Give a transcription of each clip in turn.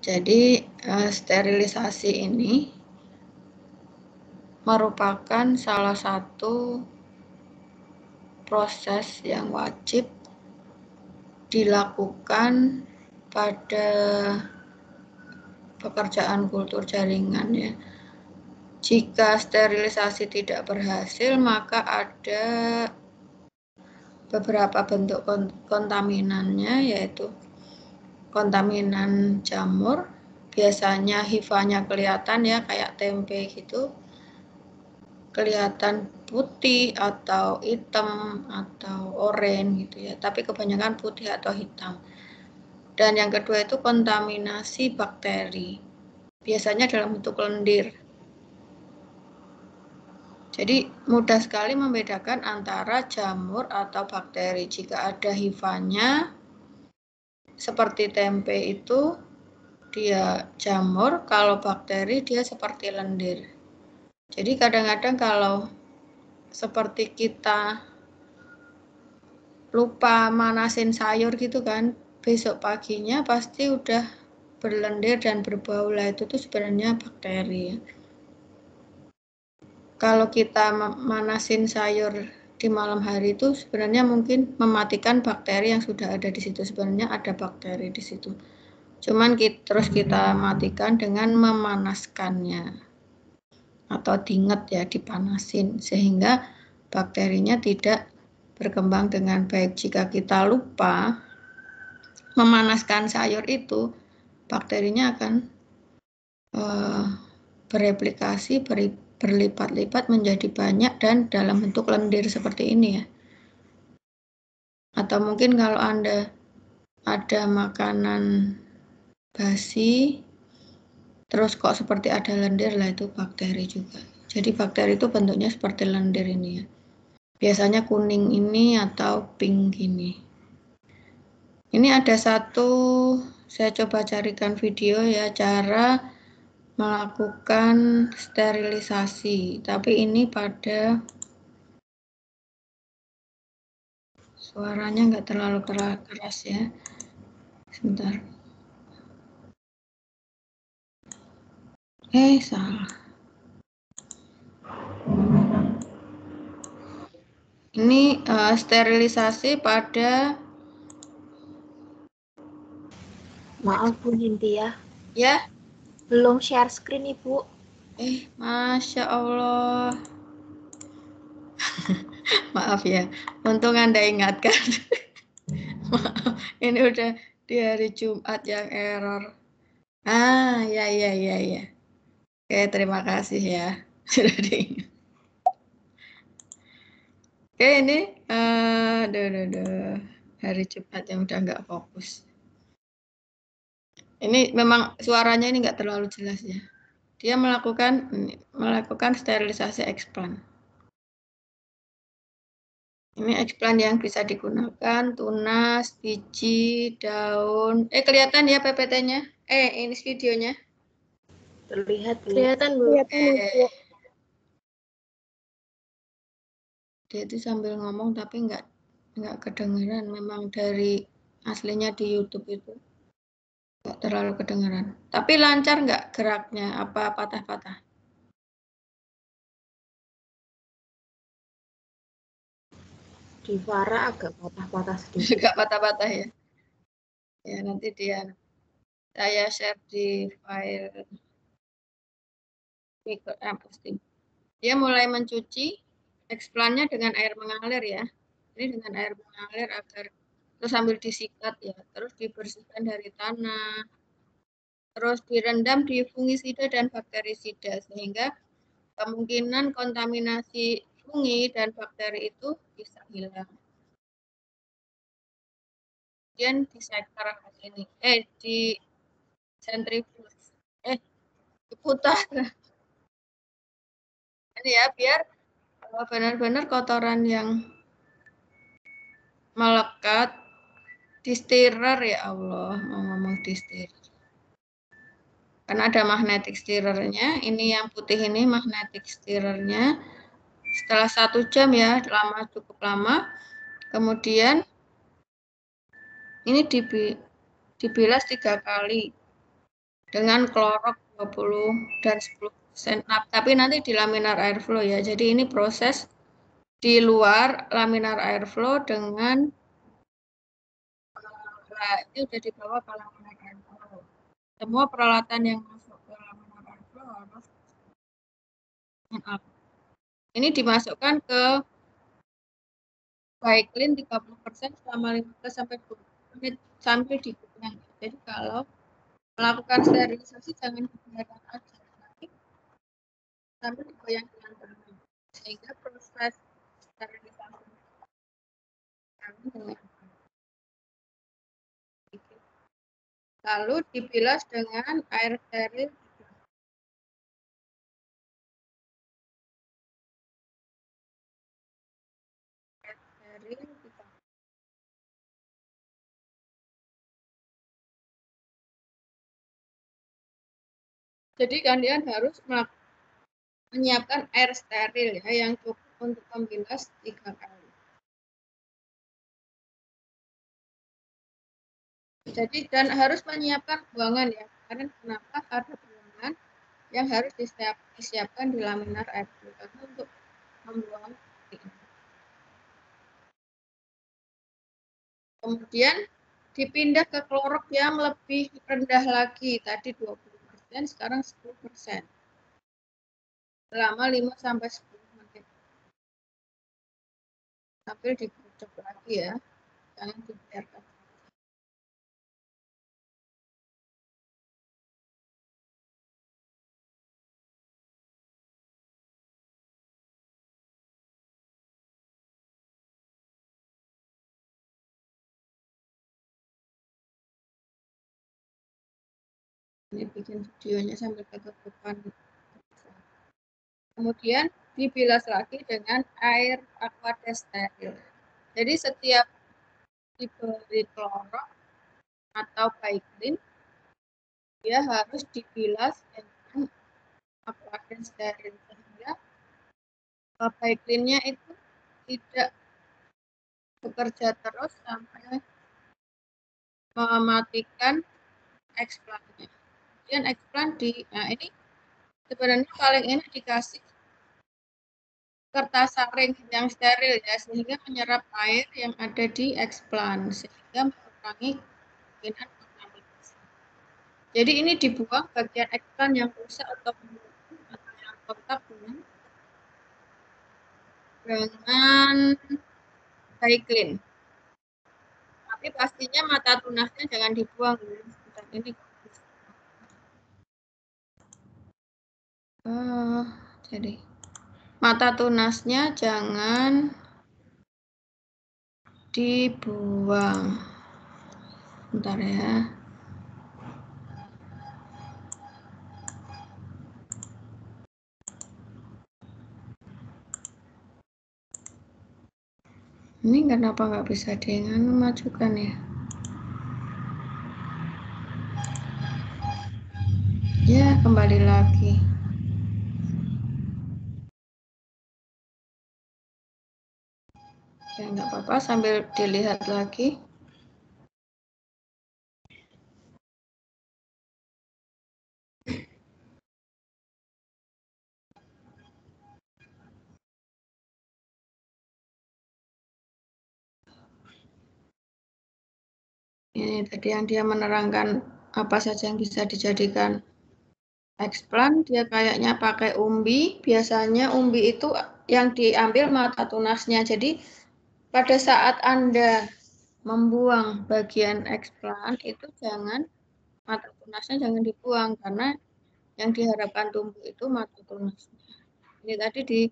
Jadi sterilisasi ini merupakan salah satu proses yang wajib dilakukan pada pekerjaan kultur jaringan ya. Jika sterilisasi tidak berhasil, maka ada beberapa bentuk kontaminannya, yaitu kontaminan jamur. Biasanya hifanya kelihatan ya, kayak tempe gitu, kelihatan putih atau hitam atau oranye gitu ya, tapi kebanyakan putih atau hitam. Dan yang kedua itu kontaminasi bakteri, biasanya dalam bentuk lendir. Jadi mudah sekali membedakan antara jamur atau bakteri. Jika ada hifanya seperti tempe itu dia jamur, kalau bakteri dia seperti lendir. Jadi kadang-kadang kalau seperti kita lupa manasin sayur gitu kan, besok paginya pasti udah berlendir dan berbau lah, itu tuh sebenarnya bakteri. Kalau kita manasin sayur di malam hari itu sebenarnya mungkin mematikan bakteri yang sudah ada di situ. Sebenarnya ada bakteri di situ. Cuman terus kita matikan dengan memanaskannya atau diinget ya, dipanasin sehingga bakterinya tidak berkembang dengan baik. Jika kita lupa memanaskan sayur itu, bakterinya akan bereplikasi, berlipat-lipat menjadi banyak dan dalam bentuk lendir seperti ini ya. Atau mungkin kalau Anda ada makanan basi, terus kok seperti ada lendir, lah itu bakteri juga. Jadi bakteri itu bentuknya seperti lendir ini ya. Biasanya kuning ini atau pink ini. Ini ada satu, saya coba carikan video ya, cara melakukan sterilisasi. Tapi ini pada suaranya nggak terlalu keras ya. Sebentar. Salah. Ini sterilisasi pada... Maaf Bu Nindya. Ya? Belum share screen Ibu. Masya Allah. Maaf ya, untung Anda ingatkan. Maaf, ini udah di hari Jumat yang error. Ya. Oke, terima kasih ya. Sudah diingat. Oke, ini hari Jumat yang udah nggak fokus. Ini memang suaranya ini nggak terlalu jelas ya. Dia melakukan sterilisasi explant. Ini explant yang bisa digunakan, tunas, biji, daun. Kelihatan ya PPT-nya? Ini videonya. Terlihat Bu. Kelihatan Bu. Dia itu sambil ngomong tapi nggak kedengeran. Memang dari aslinya di YouTube itu nggak terlalu kedengeran. Tapi lancar nggak geraknya? Apa patah-patah? Di Farah agak patah-patah sedikit. Agak patah-patah ya. Ya nanti saya share di file pasti. Dia mulai mencuci explant-nya dengan air mengalir ya. Ini dengan air mengalir agar terus sambil disikat ya, terus dibersihkan dari tanah, terus direndam di fungisida dan bakterisida sehingga kemungkinan kontaminasi fungi dan bakteri itu bisa hilang. Kemudian diseker ini, di sentrifuge, diputar. Ini ya, biar benar-benar kotoran yang melekat di stirrer, ya Allah, mau ngomong di stirrer. Karena ada magnetic stirrernya, ini yang putih ini magnetic stirrernya. Setelah 1 jam ya, cukup lama. Kemudian ini dibilas 3 kali. dengan klorok 20 dan 10%. Nah, tapi nanti di laminar airflow ya. Jadi ini proses di luar laminar airflow dengan itu udah dibawa ke laminar airflow. Semua peralatan yang masuk ke laminar airflow harus ini dimasukkan ke Baiklin 30% selama 15 sampai 20 menit sampai diguyang. Jadi kalau melakukan sterilisasi jangan dibiarkan aja, sampai digoyang dengan tangan sehingga proses sterilisasi lalu dibilas dengan air steril. Jadi kalian harus menyiapkan air steril ya yang cukup untuk membilas 3 kali. Jadi dan harus menyiapkan buangan ya. Karena kenapa ada buangan yang harus disiapkan di laminar airflow untuk membuang. Kemudian dipindah ke klorok yang lebih rendah lagi, tadi 20%, sekarang 10%. Selama 5-10 menit. Sambil dikerucuk lagi ya, jangan dibiarkan. Ini bikin videonya sambil ketutupan. Kemudian dibilas lagi dengan air aqueous steril. Jadi setiap diberi klorok atau Baiklin, dia harus dibilas dengan aqueous steril sehingga Baiklinnya itu tidak bekerja terus sampai mematikan eksplannya. Kemudian eksplan nah ini sebenarnya paling enak dikasih kertas saring yang steril ya, sehingga menyerap air yang ada di eksplan sehingga mengurangi kemungkinan kontaminasi. Jadi ini dibuang bagian eksplan yang rusak atau yang kontak dengan Baiklin. Tapi pastinya mata tunasnya jangan dibuang. Ini jadi mata tunasnya jangan dibuang. Bentar ya. Ini kenapa nggak bisa dengan memajukan ya? Ya, kembali lagi. Ya, nggak apa-apa, sambil dilihat lagi. Ini tadi yang dia menerangkan apa saja yang bisa dijadikan eksplan. Dia kayaknya pakai umbi. Biasanya umbi itu yang diambil mata tunasnya. Jadi pada saat Anda membuang bagian eksplan itu jangan mata tunasnya jangan dibuang karena yang diharapkan tumbuh itu mata tunasnya. Ini tadi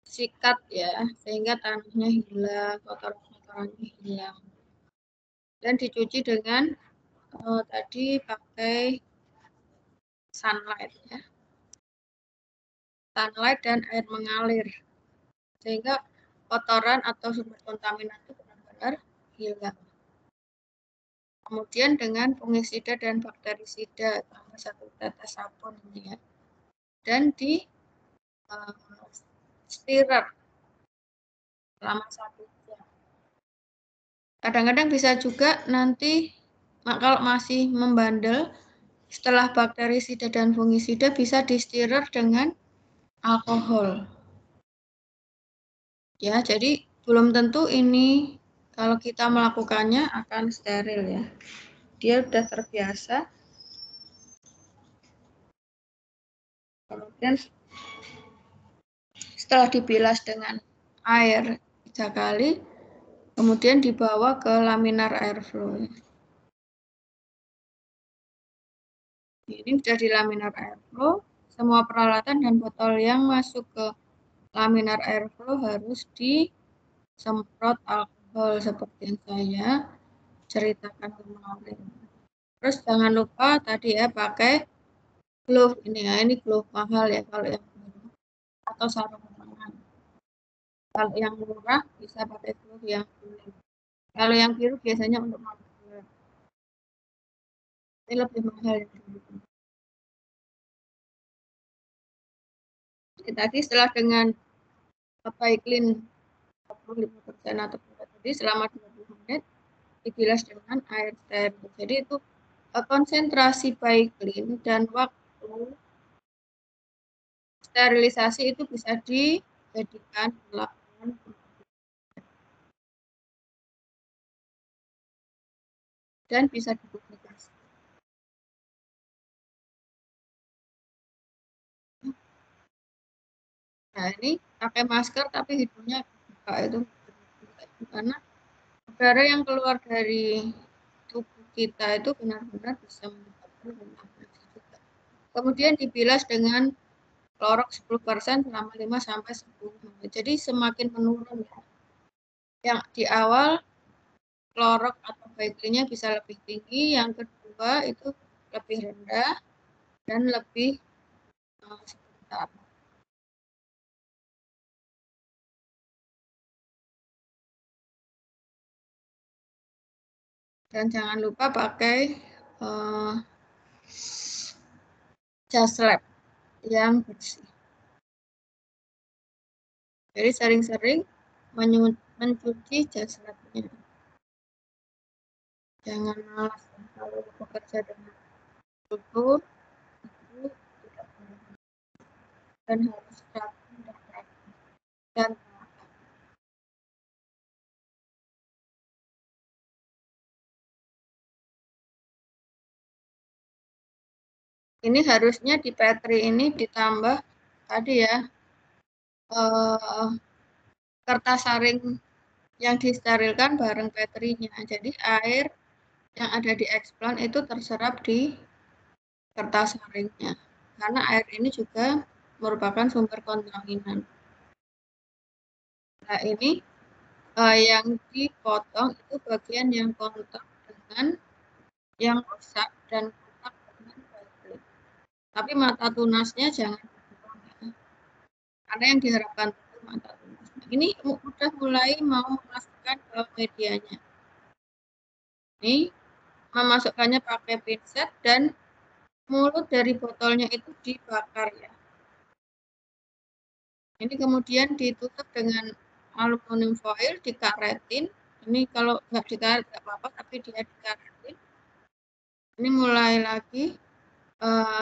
disikat ya sehingga tanahnya hilang, kotoran-kotorannya hilang. Dan dicuci dengan tadi pakai sunlight ya. Sunlight dan air mengalir. Sehingga kotoran atau sumber kontaminasi itu benar-benar hilang. Kemudian dengan fungisida dan bakterisida tambah 1 tetes sabun ini ya. Dan di stirrer selama 1 jam. Kadang-kadang bisa juga nanti kalau masih membandel setelah bakterisida dan fungisida bisa di-stirrer dengan alkohol. Ya, jadi belum tentu ini kalau kita melakukannya akan steril ya. Dia sudah terbiasa. Kemudian setelah dibilas dengan air 3 kali, kemudian dibawa ke laminar airflow. Ini sudah di laminar airflow. Semua peralatan dan botol yang masuk ke laminar airflow harus disemprot alkohol seperti yang saya ceritakan kemarin. Terus jangan lupa tadi ya pakai glove ini ya, ini glove mahal ya kalau yang biru atau sarung tangan. Kalau yang murah bisa pakai glove yang kuning. Kalau yang biru biasanya untuk masker. Ini lebih mahal yang biru. Tadi setelah dengan Baiklin 45% atau jadi selama 20 menit dibilas dengan air steril. Jadi itu konsentrasi Baiklin dan waktu sterilisasi itu bisa dijadikan 8 dan bisa dipublikasi. Nah ini pakai masker tapi hidungnya buka itu karena udara yang keluar dari tubuh kita itu benar-benar bisa menyebabkan kontaminasi juga. Kemudian dibilas dengan klorok 10% selama 5-10 menit. Jadi semakin menurun ya. Yang di awal klorok atau baiklinya bisa lebih tinggi, yang kedua itu lebih rendah dan lebih sebentar. Dan jangan lupa pakai jas lab yang bersih. Jadi sering-sering mencuci jas labnya. Jangan malas kalau bekerja dengan tutur itu tidak boleh dan harus rapi dan rapi dan ini harusnya di Petri ini ditambah tadi ya kertas saring yang disterilkan bareng Petrinya. Jadi air yang ada di eksplan itu terserap di kertas saringnya. Karena air ini juga merupakan sumber kontaminan. Nah ini yang dipotong itu bagian yang kontak dengan yang rusak dan kontak dengan baterai. Tapi mata tunasnya jangan dibuang ya. Karena yang diharapkan itu mata tunas. Ini udah mulai mau memasukkan ke medianya. Ini memasukkannya pakai pinset dan mulut dari botolnya itu dibakar ya. Ini kemudian ditutup dengan aluminium foil, dikaretin. Ini kalau nggak dikaret nggak apa-apa, tapi dia dikaretin. Ini mulai lagi.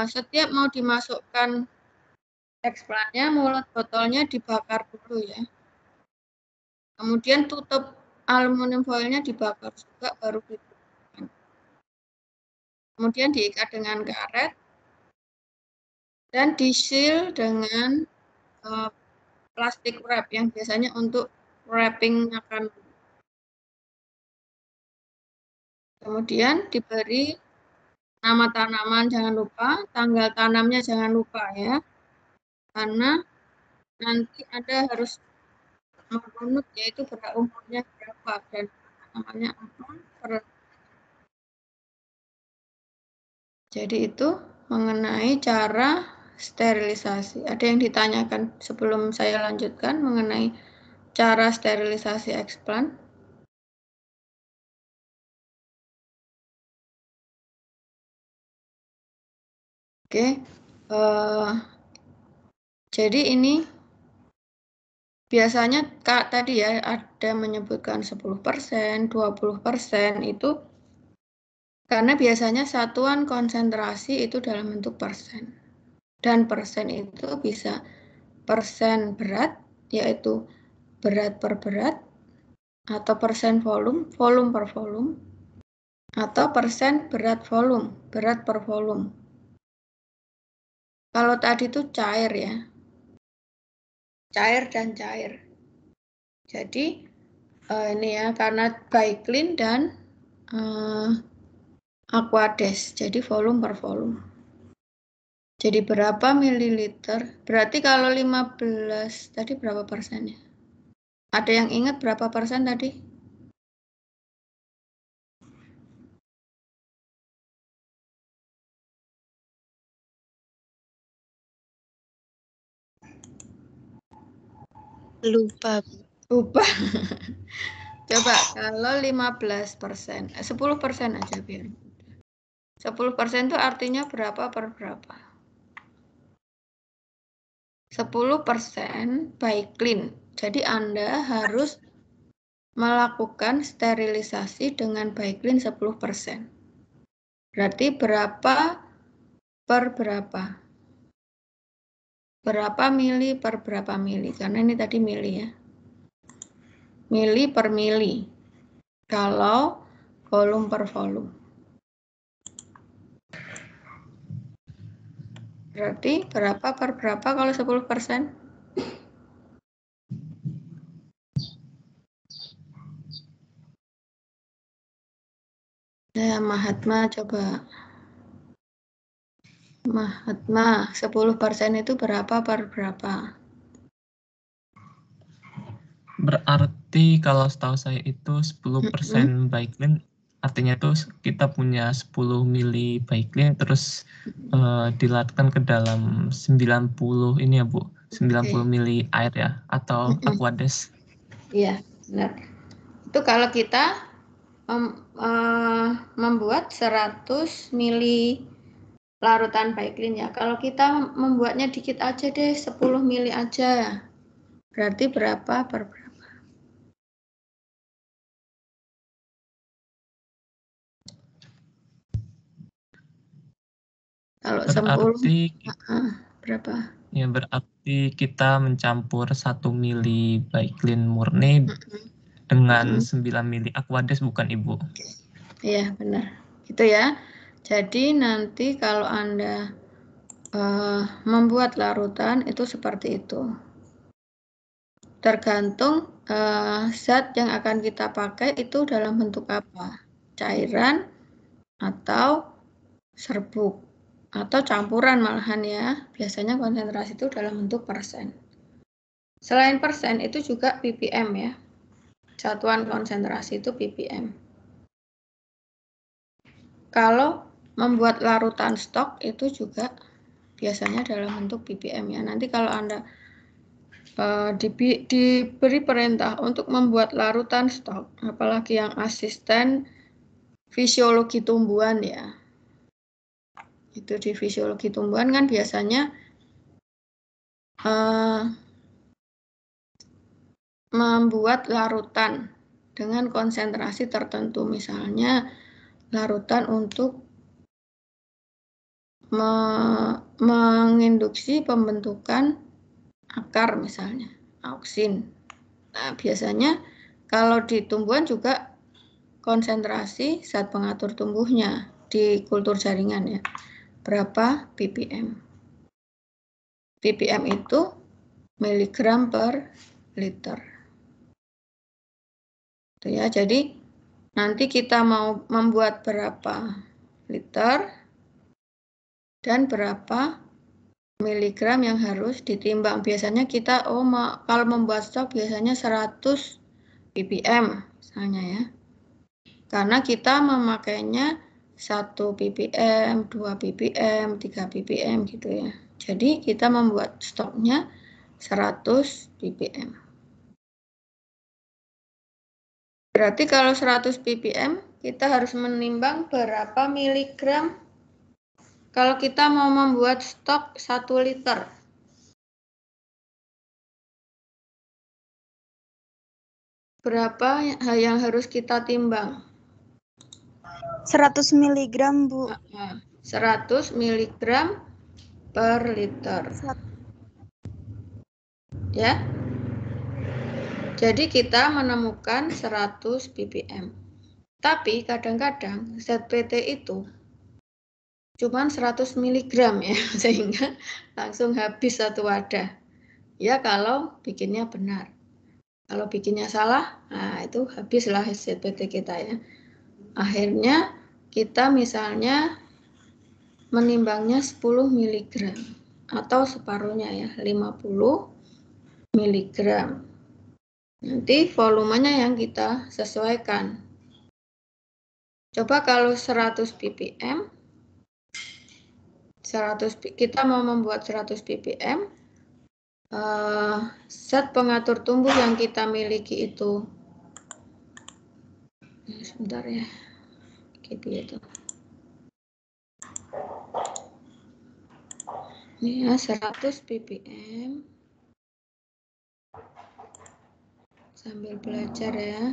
Setiap mau dimasukkan eksplannya, mulut botolnya dibakar dulu ya. Kemudian tutup aluminium foilnya dibakar juga, baru ditutupkan. Kemudian diikat dengan karet dan di-seal dengan plastik wrap yang biasanya untuk wrapping makanan. Kemudian diberi nama tanaman, jangan lupa, tanggal tanamnya jangan lupa ya. Karena nanti Anda harus merunut yaitu umurnya berapa dan namanya apa. Jadi itu mengenai cara sterilisasi. Ada yang ditanyakan sebelum saya lanjutkan mengenai cara sterilisasi eksplan? Oke, jadi ini biasanya tadi ya ada menyebutkan 10%, 20% itu Karena biasanya satuan konsentrasi itu dalam bentuk persen. Dan persen itu bisa persen berat, yaitu berat per berat, atau persen volume, volume per volume, atau persen berat volume, berat per volume. Kalau tadi itu cair ya, cair dan cair. Jadi ini ya, karena Baiklin dan Aquades, jadi volume per volume. Jadi berapa mililiter? Berarti kalau 15 tadi berapa persennya? Ada yang ingat berapa persen tadi? Lupa. Lupa. Coba kalau 15%, 10% aja biar. 10% itu artinya berapa per berapa? 10% Baiklin. Jadi Anda harus melakukan sterilisasi dengan Baiklin 10%. Berarti berapa per berapa? Berapa mili per berapa mili? Karena ini tadi mili ya. Mili per mili. Kalau volume per volume. Berarti berapa per berapa kalau 10%? Ya, Mahatma coba. Mahatma, 10% itu berapa per berapa? Berarti kalau setahu saya itu 10% Baiklin, artinya itu kita punya 10 mili Baiklin terus dilatkan ke dalam 90 ini ya Bu, 90 mili air ya, atau Aquades. Iya, benar. Itu kalau kita membuat 100 mili larutan Baiklin ya. Kalau kita membuatnya dikit aja deh, 10 mili aja. Berarti berapa per berapa? Kalau Berarti 10, berapa? ya, berarti kita mencampur 1 mili Baiklin murni dengan 9 mili Aquades, bukan Ibu? Iya, benar. Gitu ya. Jadi nanti kalau Anda membuat larutan itu seperti itu. Tergantung zat yang akan kita pakai itu dalam bentuk apa. Cairan atau serbuk. Atau campuran malahan ya. Biasanya konsentrasi itu dalam bentuk persen. Selain persen itu juga ppm ya. Satuan konsentrasi itu ppm. Kalau membuat larutan stok itu juga biasanya dalam bentuk ppm ya. Nanti kalau Anda diberi perintah untuk membuat larutan stok, apalagi yang asisten fisiologi tumbuhan ya. Itu di fisiologi tumbuhan kan biasanya membuat larutan dengan konsentrasi tertentu, misalnya larutan untuk menginduksi pembentukan akar misalnya, auksin. Nah, biasanya kalau di tumbuhan juga konsentrasi zat pengatur tumbuhnya di kultur jaringan ya. Berapa ppm? ppm itu miligram per liter. Itu ya, jadi nanti kita mau membuat berapa liter dan berapa miligram yang harus ditimbang. Biasanya kita kalau membuat stok biasanya 100 ppm misalnya ya. Karena kita memakainya 1 ppm, 2 ppm, 3 ppm gitu ya. Jadi kita membuat stoknya 100 ppm. Berarti kalau 100 ppm kita harus menimbang berapa miligram kalau kita mau membuat stok 1 liter. Berapa yang harus kita timbang? 100 miligram, Bu. 100 miligram per liter. Ya. Jadi kita menemukan 100 ppm. Tapi kadang-kadang ZPT itu cuman 100 mg ya, sehingga langsung habis satu wadah. Ya kalau bikinnya benar. Kalau bikinnya salah, nah itu habislah ZPT kita ya. Akhirnya kita misalnya menimbangnya 10 mg atau separuhnya ya, 50 mg. Nanti volumenya yang kita sesuaikan. Coba kalau 100 ppm, kita mau membuat 100 ppm, zat pengatur tumbuh yang kita miliki itu, sebentar ya, itu. Ini ya 100 ppm, sambil belajar ya.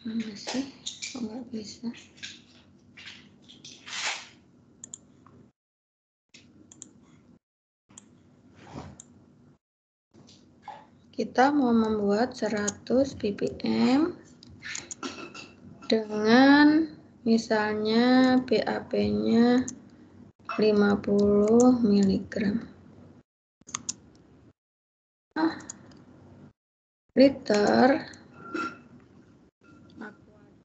Mana sih? Kok nggak bisa? Kita mau membuat 100 ppm dengan misalnya BAP-nya 50 mg. Liter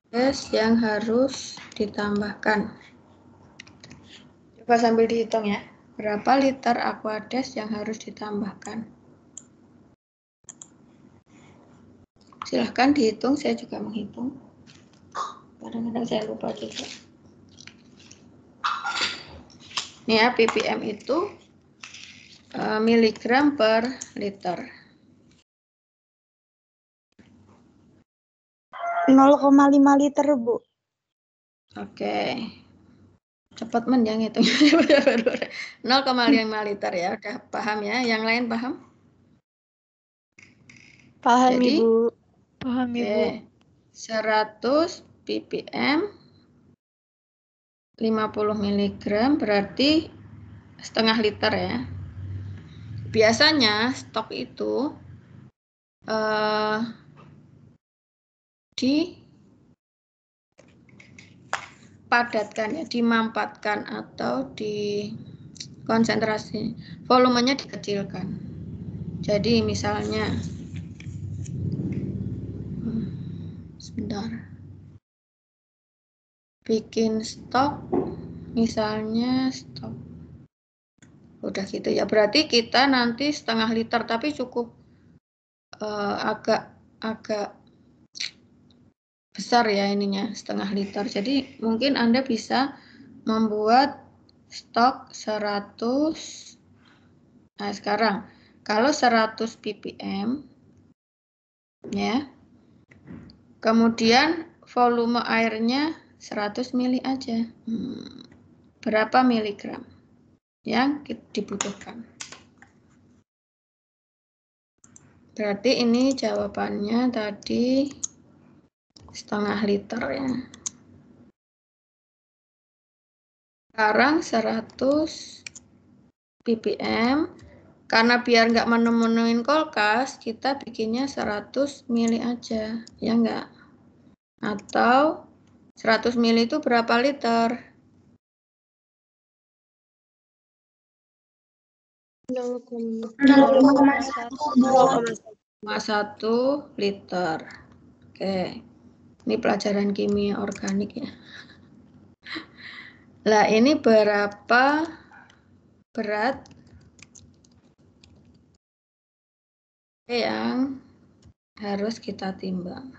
Aquades yang harus ditambahkan. Coba sambil dihitung ya. Berapa liter Aquades yang harus ditambahkan? Silahkan dihitung, saya juga menghitung. Kadang-kadang saya lupa juga. Ini ya, ppm itu miligram per liter. 0,5 liter, Bu. Oke. Cepat yang itu. 0,5 liter ya, udah paham ya? Yang lain paham? Paham, Jadi, Ibu. Paham, Ibu. 100 ppm 50 mg berarti setengah liter ya. Biasanya stok itu dipadatkan ya, dimampatkan atau di konsentrasi, volumenya dikecilkan. Jadi misalnya sebentar, bikin stok misalnya stok udah gitu ya, berarti kita nanti setengah liter, tapi cukup agak besar ya ininya, setengah liter. Jadi mungkin Anda bisa membuat stok 100. Nah sekarang kalau 100 ppm ya, kemudian volume airnya 100 mili aja, berapa miligram yang dibutuhkan? Berarti ini jawabannya tadi setengah liter ya. Sekarang 100 ppm, karena biar nggak menemuin kulkas, kita bikinnya 100 mili aja, ya nggak? Atau 100 mili itu berapa liter? 0,1 liter. Oke, ini pelajaran kimia organik ya. Lah ini berapa berat yang harus kita timbang?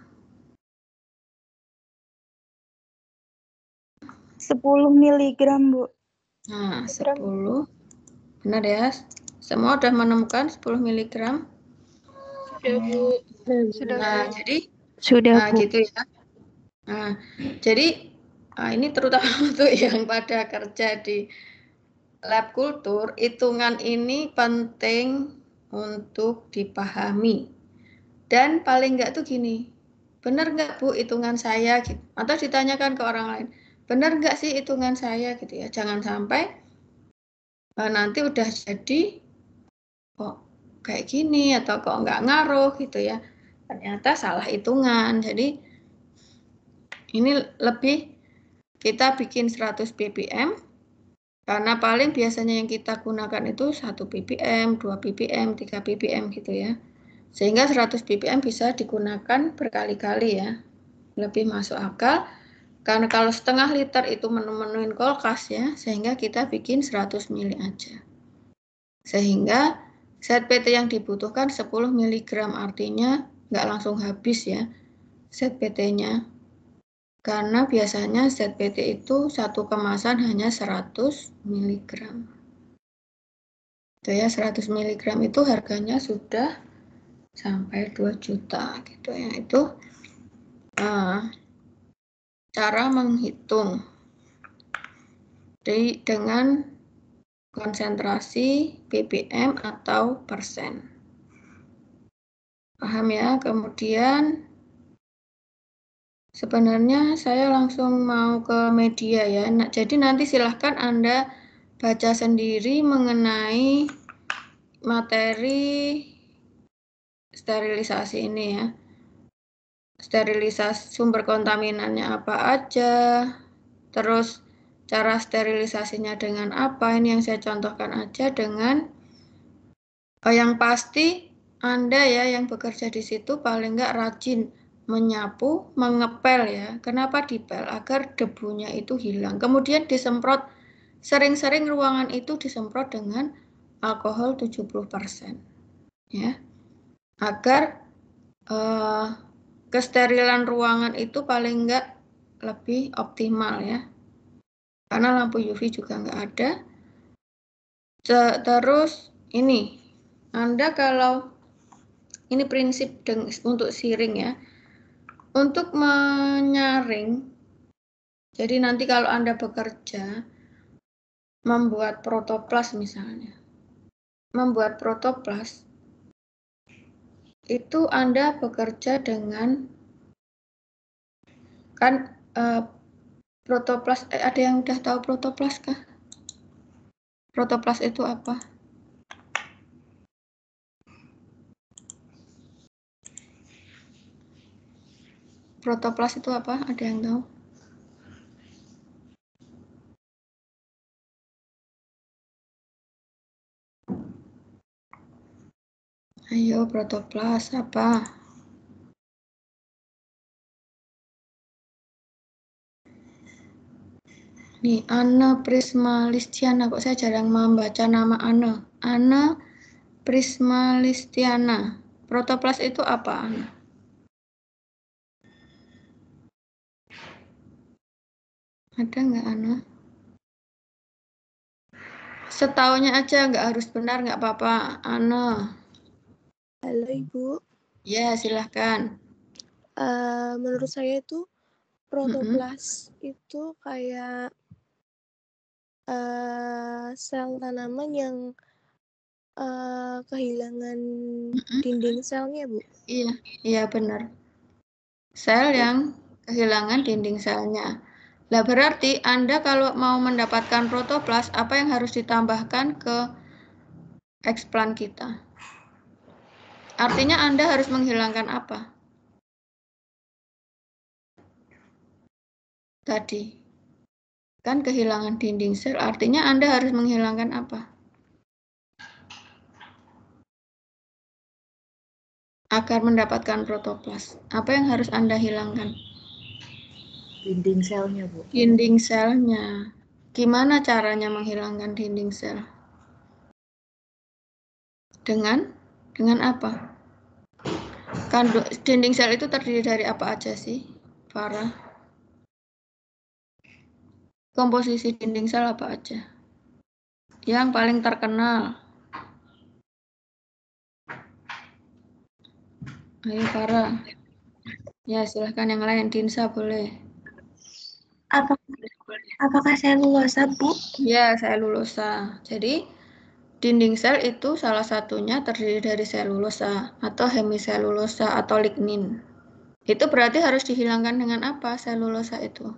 10 miligram, Bu. Nah, 10. Benar ya? Semua sudah menemukan 10 mg? Sudah, Bu. Sudah. Nah, jadi Sudah, Bu. gitu ya. Nah, jadi ini terutama untuk yang pada kerja di lab kultur, hitungan ini penting untuk dipahami. Dan paling enggak tuh gini, benar enggak Bu hitungan saya gitu. Atau ditanyakan ke orang lain, benar enggak sih hitungan saya gitu ya. Jangan sampai nanti udah jadi kok kayak gini atau kok enggak ngaruh gitu ya. Ternyata salah hitungan. Jadi ini lebih kita bikin 100 ppm karena paling biasanya yang kita gunakan itu 1 ppm, 2 ppm, 3 ppm gitu ya. Sehingga 100 ppm bisa digunakan berkali-kali ya. Lebih masuk akal. Karena kalau setengah liter itu menuin kulkas ya, sehingga kita bikin 100 ml aja. Sehingga zat PT yang dibutuhkan 10 mg, artinya nggak langsung habis ya zat PT-nya. Karena biasanya zat PT itu satu kemasan hanya 100 mg. Itu ya, 100 mg itu harganya sudah sampai 2 juta gitu ya. Itu cara menghitung dengan konsentrasi ppm atau persen. Paham ya? Kemudian sebenarnya saya langsung mau ke media ya. Nah, jadi nanti silahkan Anda baca sendiri mengenai materi sterilisasi ini ya. Sterilisasi sumber kontaminannya apa aja, terus cara sterilisasinya dengan apa, ini yang saya contohkan aja dengan yang pasti Anda ya yang bekerja di situ paling nggak rajin menyapu, mengepel ya. Kenapa dipel? Agar debunya itu hilang. Kemudian disemprot, sering-sering ruangan itu disemprot dengan alkohol 70%. Ya. Agar kesterilan ruangan itu paling enggak lebih optimal ya. Karena lampu UV juga enggak ada. Terus ini, Anda kalau ini prinsip untuk siring ya. Untuk menyaring, jadi nanti kalau Anda bekerja, membuat protoplas misalnya. Membuat protoplas, itu Anda bekerja dengan, kan protoplas, ada yang udah tahu protoplas kah? Protoplas itu apa? Protoplas itu apa? Ada yang tahu? Ayo, protoplas apa? Nih, Anne Prismalistiana. Kok saya jarang membaca nama Anne? Anne Prismalistiana. Protoplas itu apa, Anne? Ada nggak, Anne? Setaunya aja, nggak harus benar, nggak apa-apa. Anne. Halo Ibu. Ya, silahkan. Menurut saya itu protoplas itu kayak sel tanaman yang kehilangan dinding selnya, Bu. Iya benar. Sel yang kehilangan dinding selnya. Nah, berarti Anda kalau mau mendapatkan protoplas, apa yang harus ditambahkan ke eksplan kita? Artinya Anda harus menghilangkan apa? Tadi. Kan kehilangan dinding sel, artinya Anda harus menghilangkan apa? Agar mendapatkan protoplas. Apa yang harus Anda hilangkan? Dinding selnya, Bu. Dinding selnya. Gimana caranya menghilangkan dinding sel? Dengan apa? Dinding sel itu terdiri dari apa aja sih, Farah? Komposisi dinding sel apa aja? Yang paling terkenal. Ayo Farah. Ya silahkan yang lain. Dinsa boleh. Apakah selulosa, Bu? Ya, selulosa. Jadi dinding sel itu salah satunya terdiri dari selulosa atau hemiselulosa atau lignin. Itu berarti harus dihilangkan dengan apa selulosa itu?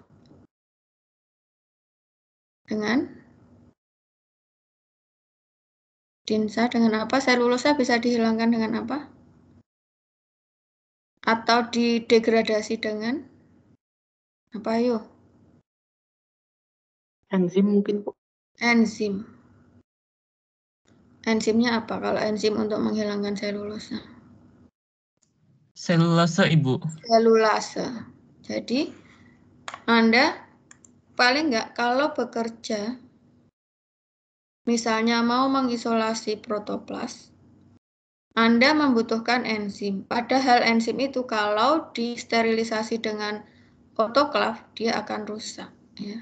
Dengan Dinsa, dengan apa selulosa bisa dihilangkan dengan apa? Atau didegradasi dengan apa yuk? Enzim mungkin, Bu. Enzim. Enzimnya apa kalau enzim untuk menghilangkan selulosa? Selulase, Ibu. Selulase. Jadi Anda paling nggak kalau bekerja, misalnya mau mengisolasi protoplas, Anda membutuhkan enzim. Padahal enzim itu kalau disterilisasi dengan autoklaf, dia akan rusak. Ya.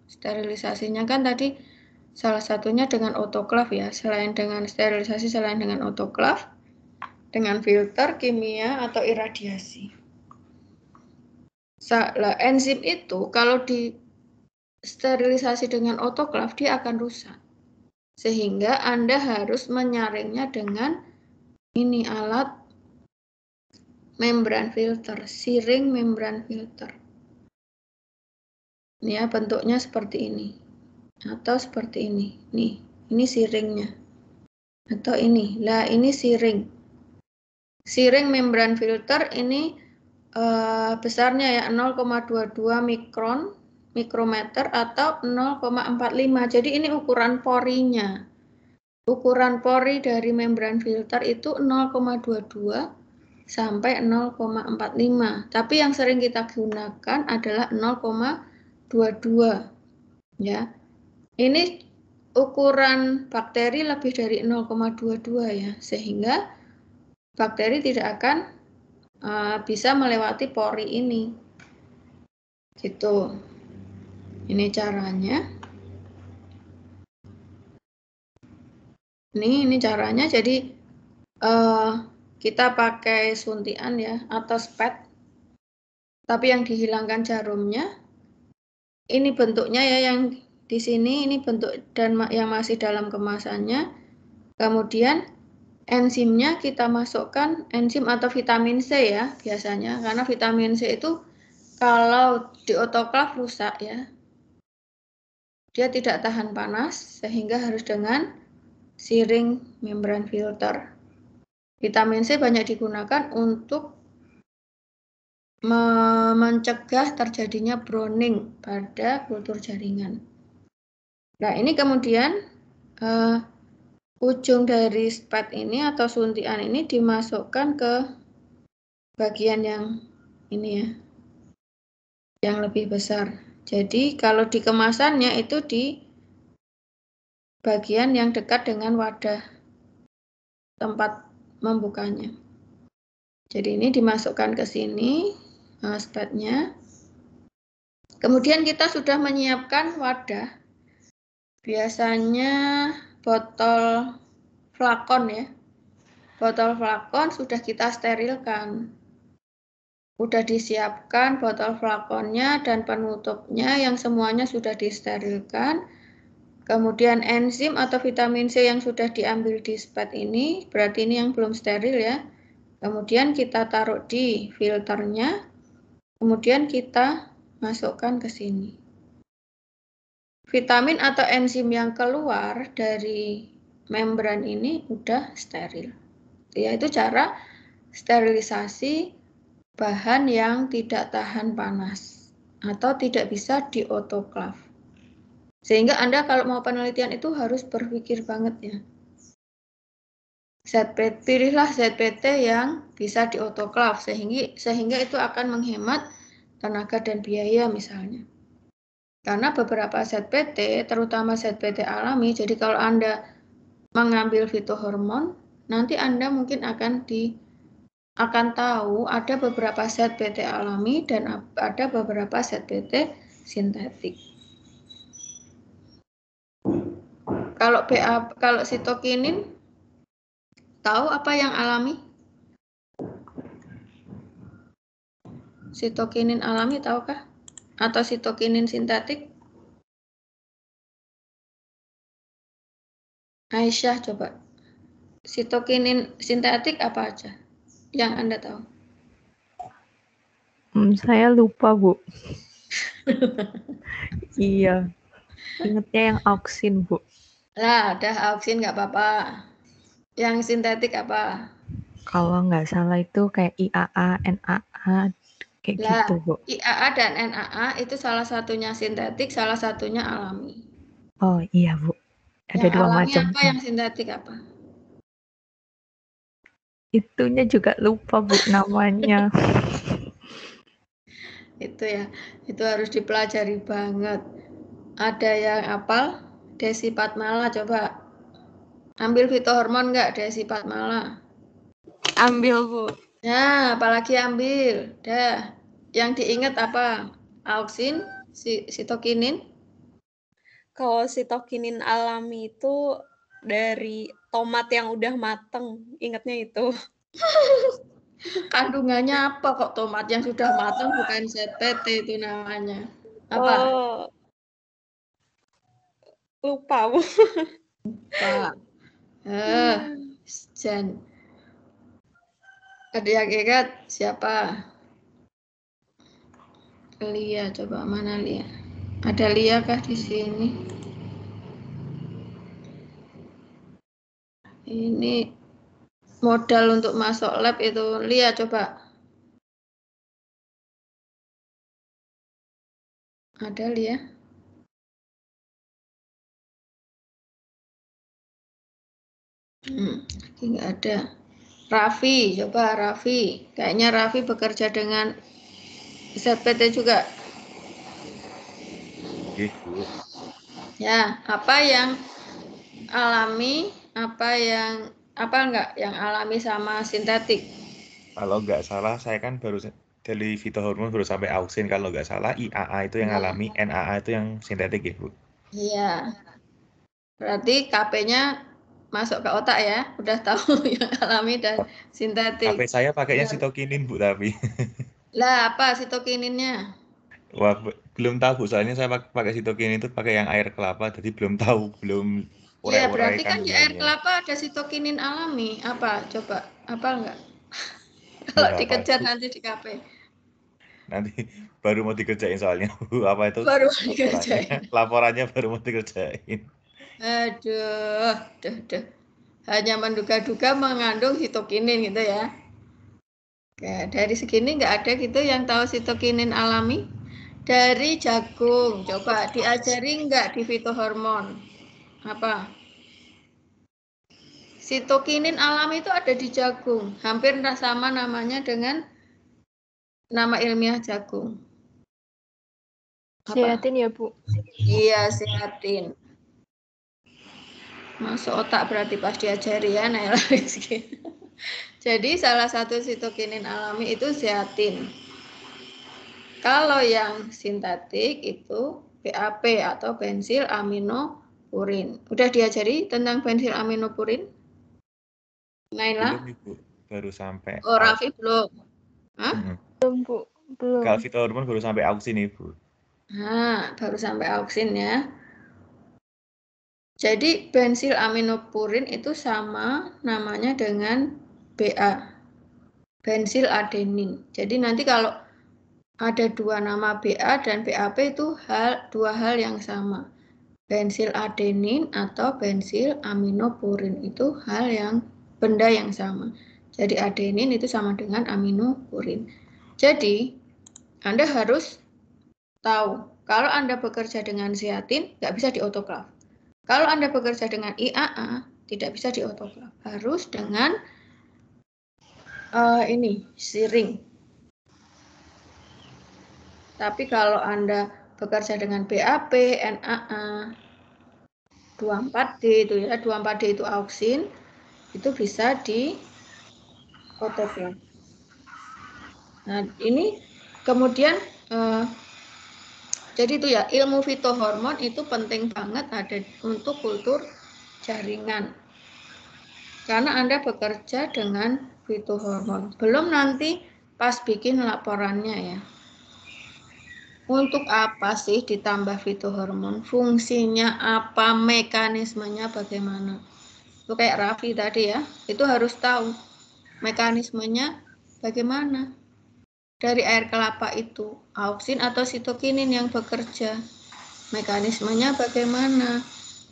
Sterilisasinya kan tadi salah satunya dengan autoklaf ya, selain dengan sterilisasi, selain dengan autoklaf, dengan filter kimia atau iradiasi. Enzim itu kalau disterilisasi dengan autoklaf, dia akan rusak. Sehingga Anda harus menyaringnya dengan ini alat membran filter, siring membran filter. Ini ya bentuknya seperti ini. Atau seperti ini. Nih, ini siringnya. Atau ini. Lah, ini siring. Siring membran filter ini besarnya ya 0,22 mikrometer atau 0,45. Jadi ini ukuran porinya. Ukuran pori dari membran filter itu 0,22 sampai 0,45. Tapi yang sering kita gunakan adalah 0,22. Ya. Ini ukuran bakteri lebih dari 0,22 ya, sehingga bakteri tidak akan bisa melewati pori ini. Gitu. Ini caranya. Ini caranya. Jadi kita pakai suntian ya atau spet. Tapi yang dihilangkan jarumnya. Ini bentuknya ya yang di sini ini bentuk dan yang masih dalam kemasannya. Kemudian enzimnya kita masukkan enzim atau vitamin C ya biasanya. Karena vitamin C itu kalau di autoklaf rusak ya. Dia tidak tahan panas sehingga harus dengan siring membran filter. Vitamin C banyak digunakan untuk mencegah terjadinya browning pada kultur jaringan. Nah, ini kemudian ujung dari spet ini atau suntian ini dimasukkan ke bagian yang ini ya, yang lebih besar. Jadi kalau di kemasannya itu di bagian yang dekat dengan wadah tempat membukanya. Jadi ini dimasukkan ke sini spetnya. Kemudian kita sudah menyiapkan wadah. Biasanya botol flakon ya. Botol flakon sudah kita sterilkan. Sudah disiapkan botol flakonnya dan penutupnya yang semuanya sudah disterilkan. Kemudian enzim atau vitamin C yang sudah diambil di spet ini, berarti ini yang belum steril ya. Kemudian kita taruh di filternya. Kemudian kita masukkan ke sini. Vitamin atau enzim yang keluar dari membran ini udah steril. Yaitu cara sterilisasi bahan yang tidak tahan panas atau tidak bisa di autoklaf. Sehingga Anda kalau mau penelitian itu harus berpikir banget ya. Pilihlah ZPT yang bisa di autoklaf sehingga itu akan menghemat tenaga dan biaya misalnya. Karena beberapa ZPT, terutama ZPT alami, jadi kalau Anda mengambil fitohormon, nanti Anda mungkin akan tahu ada beberapa ZPT alami dan ada beberapa ZPT sintetik. Kalau sitokinin, tahu apa yang alami? Sitokinin alami tahukah? Atau sitokinin sintetik? Aisyah coba. Sitokinin sintetik apa aja yang Anda tahu? Saya lupa, Bu. Iya. Ingatnya yang auksin, Bu. Lah, udah auksin nggak apa-apa. Yang sintetik apa? Kalau nggak salah itu kayak IAA, NAA, kayak Lah, gitu, Bu. IAA dan NAA itu salah satunya sintetik, salah satunya alami. Oh iya, Bu. Ada Yang dua alami macam. apa, yang sintetik apa? Itunya juga lupa, Bu, namanya. Itu ya, itu harus dipelajari banget. Ada yang apal? Desi Patmala, coba. Ambil fitohormon nggak, Desi Patmala? Ambil, Bu. Nah, apalagi ambil. Dah. Yang diingat apa? Auksin, sitokinin. Kalau sitokinin alami itu dari tomat yang udah mateng. Ingatnya itu. Kandungannya apa kok tomat yang sudah matang, bukan ZPT itu namanya. Apa? Lupa, Bu. Pak. Jen. Ada yang ingat siapa? Lia, coba mana Lia? Ada Lia kah di sini? Ini modal untuk masuk lab itu. Lia, coba. Ada Lia? Lagi nggak ada. Raffi, coba Raffi. Kayaknya Raffi bekerja dengan ZPT juga. Gitu. Ya, apa yang alami, apa enggak yang alami sama sintetik? Kalau nggak salah saya kan baru dari fitohormon baru sampai auksin. Kalau nggak salah IAA itu yang Nah. alami, NAA itu yang sintetik ya, Bu. Iya. Berarti KP-nya masuk ke otak ya, udah tahu yang alami dan sintetik. KP saya pakainya sitokinin, Bu, tapi. Lah, apa sitokininnya? Wah, belum tahu, Bu. Soalnya saya pakai sitokinin itu pakai yang air kelapa, jadi belum tahu, belum Iya, urai-urai berarti kan di air kandungannya. kelapa ada sitokinin alami. Apa? Coba, apa enggak? Kalau Berapa, dikejar Bu? nanti di KP. Nanti baru mau dikerjain soalnya, Bu. Apa itu? Baru Laporannya, dikerjain. laporannya baru mau dikerjain. Aduh, duh. Hanya menduga-duga mengandung sitokinin gitu ya. Oke, dari segini nggak ada gitu yang tahu sitokinin alami? Dari jagung, coba diajari nggak di fitohormon? Apa? Sitokinin alami itu ada di jagung, hampir sama namanya dengan nama ilmiah jagung. Apa? Zeatin ya, Bu? Iya, zeatin. Masuk otak berarti pas diajari ya, Naila Rizky. Jadi salah satu sitokinin alami itu zeatin. Kalau yang sintetik itu BAP atau bensil aminopurin. Udah diajari tentang bensil aminopurin? Naila? Belum, Ibu. Baru sampai. Oh, Raffi belum. Hah? Belum, Bu. Belum. Kalau fitohormon baru sampai auksin, Ibu. Nah, baru sampai auksin ya. Jadi bensil aminopurin itu sama namanya dengan BA, bensil adenin. Jadi nanti kalau ada dua nama BA dan BAP itu dua hal yang sama. Bensil adenin atau bensil aminopurin itu benda yang sama. Jadi adenin itu sama dengan aminopurin. Jadi Anda harus tahu kalau Anda bekerja dengan zeatin nggak bisa di autoklaf. Kalau Anda bekerja dengan IAA, tidak bisa di autoklaf. Harus dengan siring. Tapi kalau Anda bekerja dengan BAP, NAA, 24D itu ya, 24D itu auksin, itu bisa di autoklaf. Nah, ini kemudian jadi itu ya, ilmu fitohormon itu penting banget ada untuk kultur jaringan. Karena Anda bekerja dengan fitohormon. Belum nanti pas bikin laporannya ya. Untuk apa sih ditambah fitohormon? Fungsinya apa? Mekanismenya bagaimana? Itu kayak Raffi tadi ya, itu harus tahu mekanismenya bagaimana. Dari air kelapa itu, auksin atau sitokinin yang bekerja. Mekanismenya bagaimana?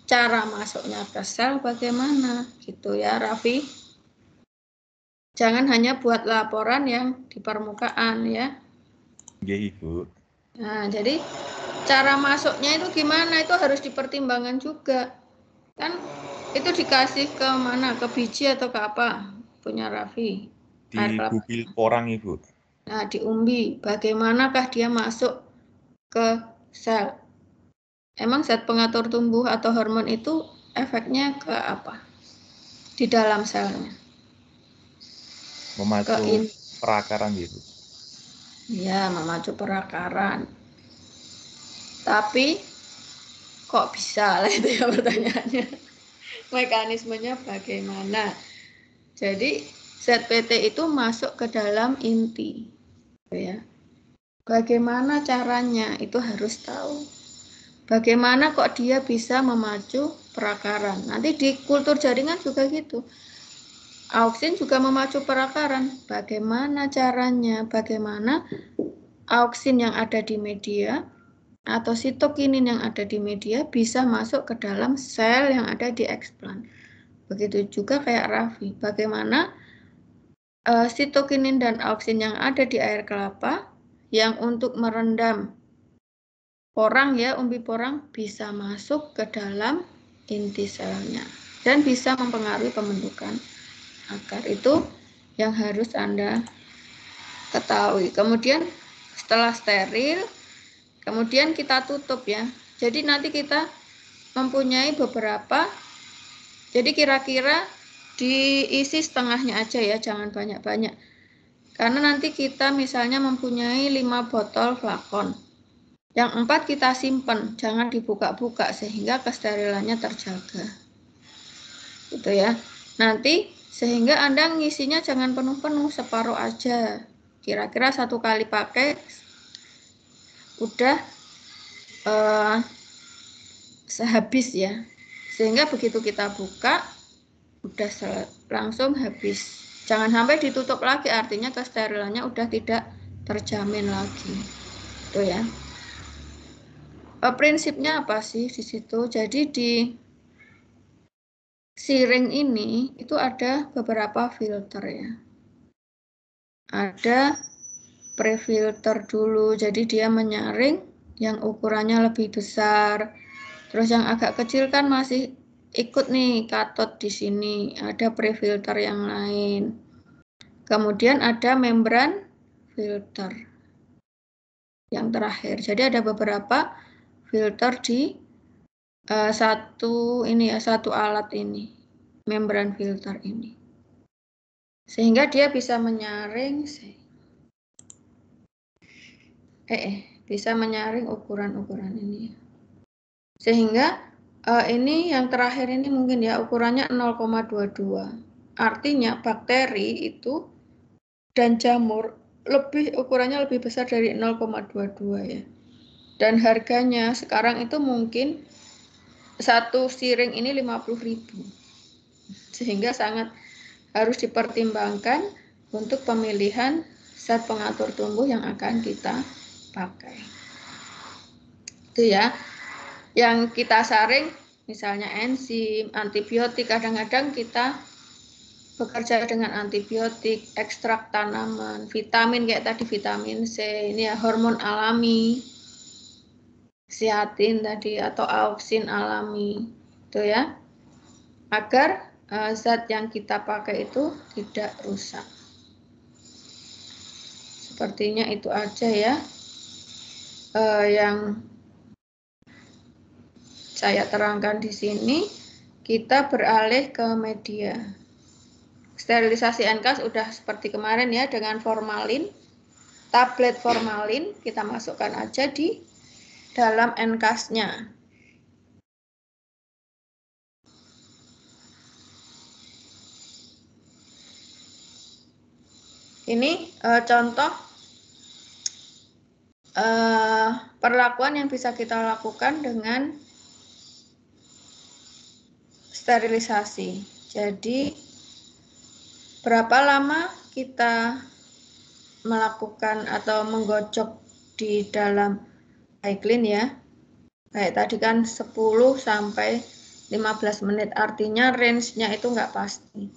Cara masuknya ke sel bagaimana? Gitu ya, Raffi. Jangan hanya buat laporan yang di permukaan ya. Iya, Ibu. Nah, jadi cara masuknya itu gimana? Itu harus dipertimbangkan juga. Kan itu dikasih ke mana? Ke biji atau ke apa? Punya Raffi. Di bukil porang, Ibu. Nah, di umbi, bagaimanakah dia masuk ke sel? Emang zat pengatur tumbuh atau hormon itu efeknya ke apa? Di dalam selnya. Memacu perakaran, Ibu. Ya, memacu perakaran. Tapi kok bisa lah itu ya pertanyaannya. Mekanismenya bagaimana? Jadi ZPT itu masuk ke dalam inti. Ya. Bagaimana caranya? Itu harus tahu. Bagaimana kok dia bisa memacu perakaran? Nanti di kultur jaringan juga gitu. Auksin juga memacu perakaran. Bagaimana caranya? Bagaimana auksin yang ada di media atau sitokinin yang ada di media bisa masuk ke dalam sel yang ada di eksplan. Begitu juga kayak Raffi. Bagaimana sitokinin dan auksin yang ada di air kelapa yang untuk merendam porang ya, umbi porang bisa masuk ke dalam inti selnya dan bisa mempengaruhi pembentukan akar. Itu yang harus Anda ketahui. Kemudian setelah steril, kemudian kita tutup ya. Jadi nanti kita mempunyai beberapa, jadi kira-kira diisi setengahnya aja ya, jangan banyak-banyak. Karena nanti kita misalnya mempunyai 5 botol flakon. Yang 4 kita simpan, jangan dibuka-buka sehingga kesterilannya terjaga. Gitu ya. Nanti sehingga Anda ngisinya jangan penuh-penuh, separuh aja. Kira-kira 1 kali pakai udah sehabis ya. Sehingga begitu kita buka udah langsung habis. Jangan sampai ditutup lagi, artinya kesterilannya udah tidak terjamin lagi. Itu ya. Prinsipnya apa sih di situ? Jadi di siring ini itu ada beberapa filter ya. Ada pre-filter dulu, jadi dia menyaring yang ukurannya lebih besar. Terus yang agak kecil kan masih ikut nih katot di sini. Ada pre-filter yang lain. Kemudian ada membran filter yang terakhir. Jadi ada beberapa filter di satu alat ini, membran filter ini, sehingga dia bisa menyaring bisa menyaring ukuran-ukuran ini, sehingga ini yang terakhir ini mungkin ya ukurannya 0,22, artinya bakteri itu dan jamur ukurannya lebih besar dari 0,22 ya, dan harganya sekarang itu mungkin satu siring ini 50.000, sehingga sangat harus dipertimbangkan untuk pemilihan zat pengatur tumbuh yang akan kita pakai. Itu ya, yang kita saring misalnya enzim, antibiotik, kadang-kadang kita bekerja dengan antibiotik, ekstrak tanaman, vitamin kayak tadi vitamin C, ini ya hormon alami, zeatin tadi atau auksin alami, itu ya, agar zat yang kita pakai itu tidak rusak. Sepertinya itu aja ya yang saya terangkan di sini. Kita beralih ke media. Sterilisasi NCAS udah seperti kemarin ya, dengan formalin, tablet formalin kita masukkan aja di dalam NCAS-nya. Ini contoh perlakuan yang bisa kita lakukan dengan sterilisasi. Jadi berapa lama kita melakukan atau menggocok di dalam High-Clean ya. Kayak tadi kan 10 sampai 15 menit. Artinya range-nya itu nggak pasti.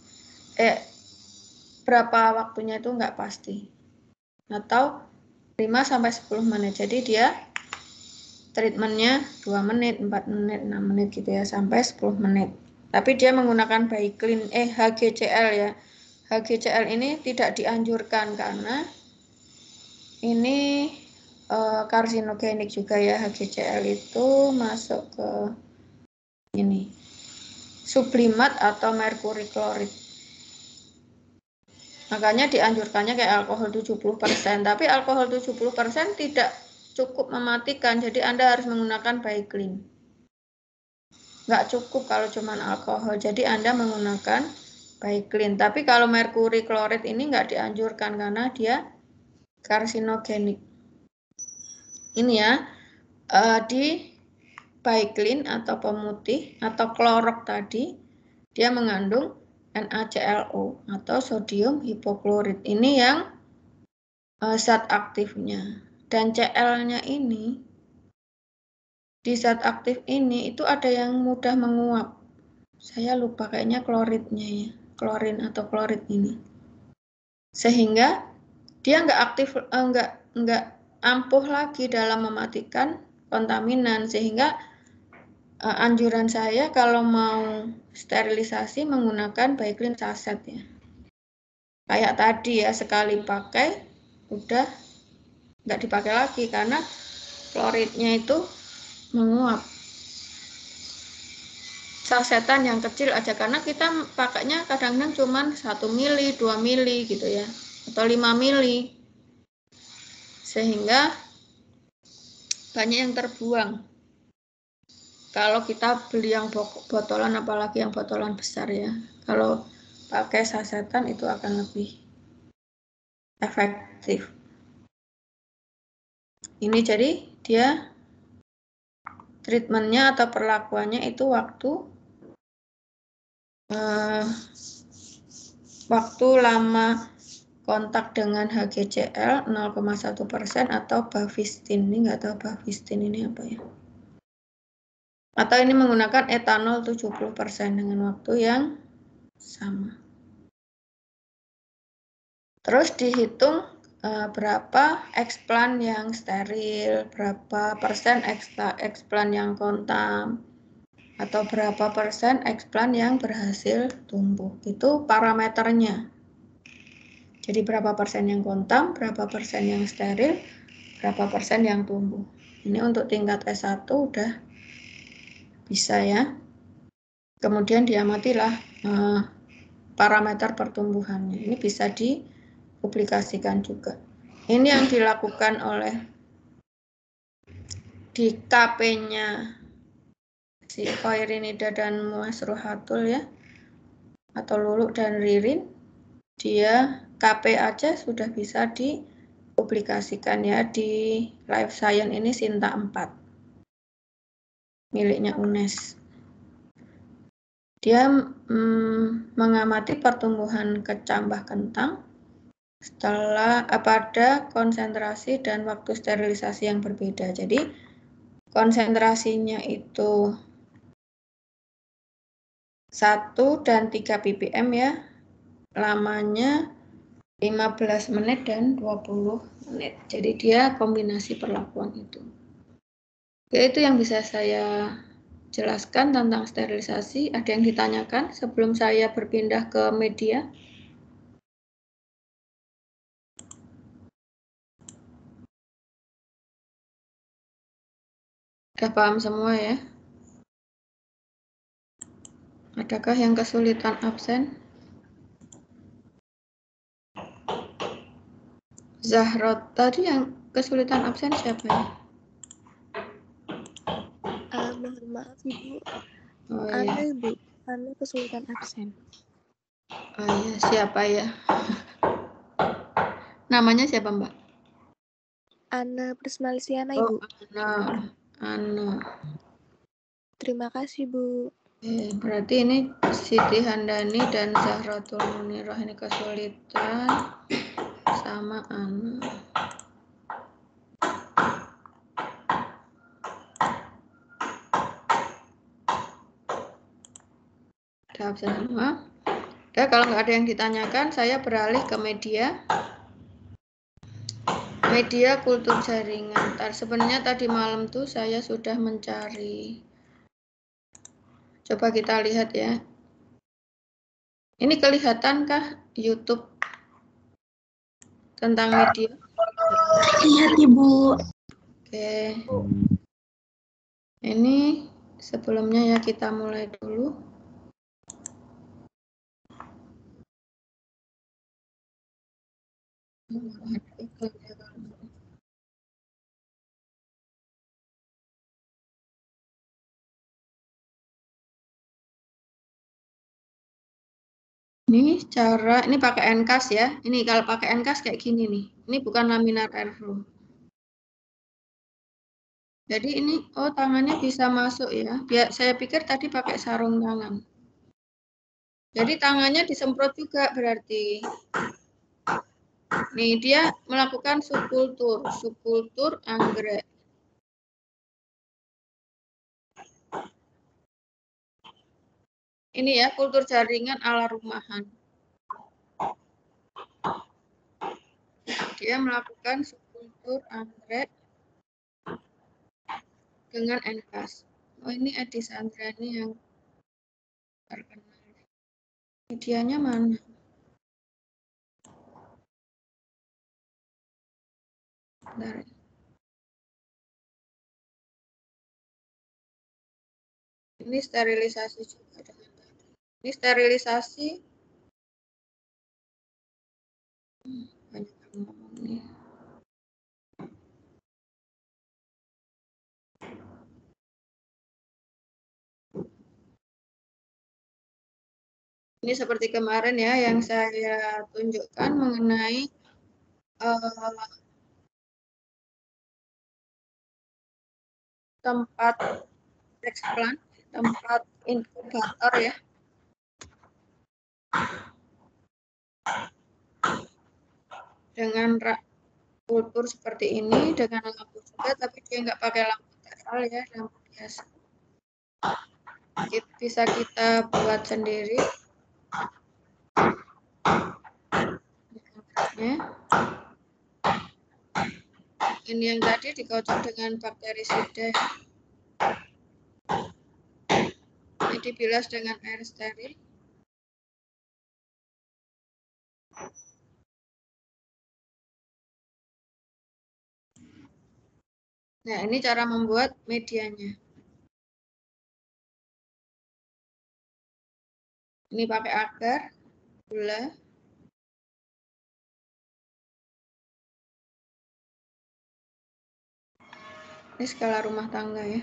Berapa waktunya itu nggak pasti. Atau 5 sampai 10 menit. Jadi dia treatmentnya 2 menit, 4 menit, 6 menit gitu ya. Sampai 10 menit. Tapi dia menggunakan HGCL ya. HGCL ini tidak dianjurkan karena ini karsinogenik juga ya. HGCL itu masuk ke ini sublimat atau merkuri klorid. Makanya dianjurkannya kayak alkohol 70%, tapi alkohol 70% tidak cukup mematikan, jadi Anda harus menggunakan High-Clean. Nggak cukup kalau cuma alkohol, jadi Anda menggunakan High-Clean. Tapi kalau merkuri klorid ini nggak dianjurkan karena dia karsinogenik. Ini ya, di High-Clean atau pemutih atau klorok tadi, dia mengandung NaClO atau sodium hipoklorit. Ini yang zat aktifnya. Dan Cl-nya ini, di zat aktif ini itu ada yang mudah menguap. Saya lupa kayaknya kloridnya ya, klorin atau klorid ini. Sehingga dia nggak aktif, nggak ampuh lagi dalam mematikan kontaminan, sehingga anjuran saya kalau mau sterilisasi menggunakan High-Clean saset ya. Kayak tadi ya, sekali pakai udah nggak dipakai lagi karena kloridnya itu menguap. Sasetan yang kecil aja karena kita pakainya kadang-kadang cuma 1 mili, 2 mili gitu ya, atau 5 mili. Sehingga banyak yang terbuang. Kalau kita beli yang botolan, apalagi yang botolan besar ya, kalau pakai sasetan itu akan lebih efektif. Ini jadi dia treatmentnya atau perlakuannya itu waktu lama kontak dengan HGCL 0,1% atau Bafistin. Ini nggak tahu Bafistin ini apa ya. Atau ini menggunakan etanol 70% dengan waktu yang sama. Terus dihitung berapa eksplan yang steril, berapa persen eksplan yang kontam, atau berapa persen eksplan yang berhasil tumbuh. Itu parameternya. Jadi berapa persen yang kontam, berapa persen yang steril, berapa persen yang tumbuh. Ini untuk tingkat S1 udah bisa ya. Kemudian diamatilah parameter pertumbuhannya. Ini bisa dipublikasikan juga. Ini yang dilakukan oleh di KP-nya si Khairinida dan Muasruhatul ya, atau Lulu dan Ririn. Dia KP aja sudah bisa dipublikasikan ya di Life Science ini Sinta 4 miliknya UNES. Dia mengamati pertumbuhan kecambah kentang setelah pada konsentrasi dan waktu sterilisasi yang berbeda. Jadi konsentrasinya itu 1 dan 3 ppm ya. Lamanya 15 menit dan 20 menit. Jadi dia kombinasi perlakuan itu. Ya, itu yang bisa saya jelaskan tentang sterilisasi. Ada yang ditanyakan sebelum saya berpindah ke media? Sudah paham semua ya? Adakah yang kesulitan absen? Zahrot, tadi yang kesulitan absen siapa ya? Mohon maaf Ibu. Oh Ada iya. Ibu, kesulitan absen. Oh iya, siapa ya? Namanya siapa, Mbak? Ana Prismalisiana, Oh, Ibu. Ana. Terima kasih, Bu. Berarti ini Siti Handani dan Zahratul Munirah ini kesulitan sama Ana. Ada absen semua. Oke, kalau nggak ada yang ditanyakan, saya beralih ke media. Media kultur jaringan. Sebenarnya tadi malam tuh saya sudah mencari. Coba kita lihat ya. Ini kelihatankah YouTube tentang media? Lihat, Ibu. Oke. Ini sebelumnya ya kita mulai dulu. Ini cara, ini pakai Ncast ya. Ini kalau pakai Ncast kayak gini nih. Ini bukan laminar airflow. Jadi ini, oh tangannya bisa masuk ya. Saya pikir tadi pakai sarung tangan. Jadi tangannya disemprot juga berarti. Nih dia melakukan subkultur anggrek. Ini ya kultur jaringan ala rumahan. Dia melakukan subkultur anggrek dengan Ncast. Oh ini Edi Sandrani yang terkenal. Medianya mana? Bentar. Ini sterilisasi juga dengan tadi. Ini sterilisasi. Banyak yang ngomong nih. Ini seperti kemarin ya yang saya tunjukkan mengenai tempat eksplan, tempat inkubator ya. Dengan rak kultur seperti ini, dengan lampu juga, tapi dia nggak pakai lampu teral ya, lampu biasa. Bisa kita buat sendiri. Ini yang tadi dikocok dengan bakteri sida. Ini dibilas dengan air steril. Nah, ini cara membuat medianya. Ini pakai agar, gula. Ini skala rumah tangga ya.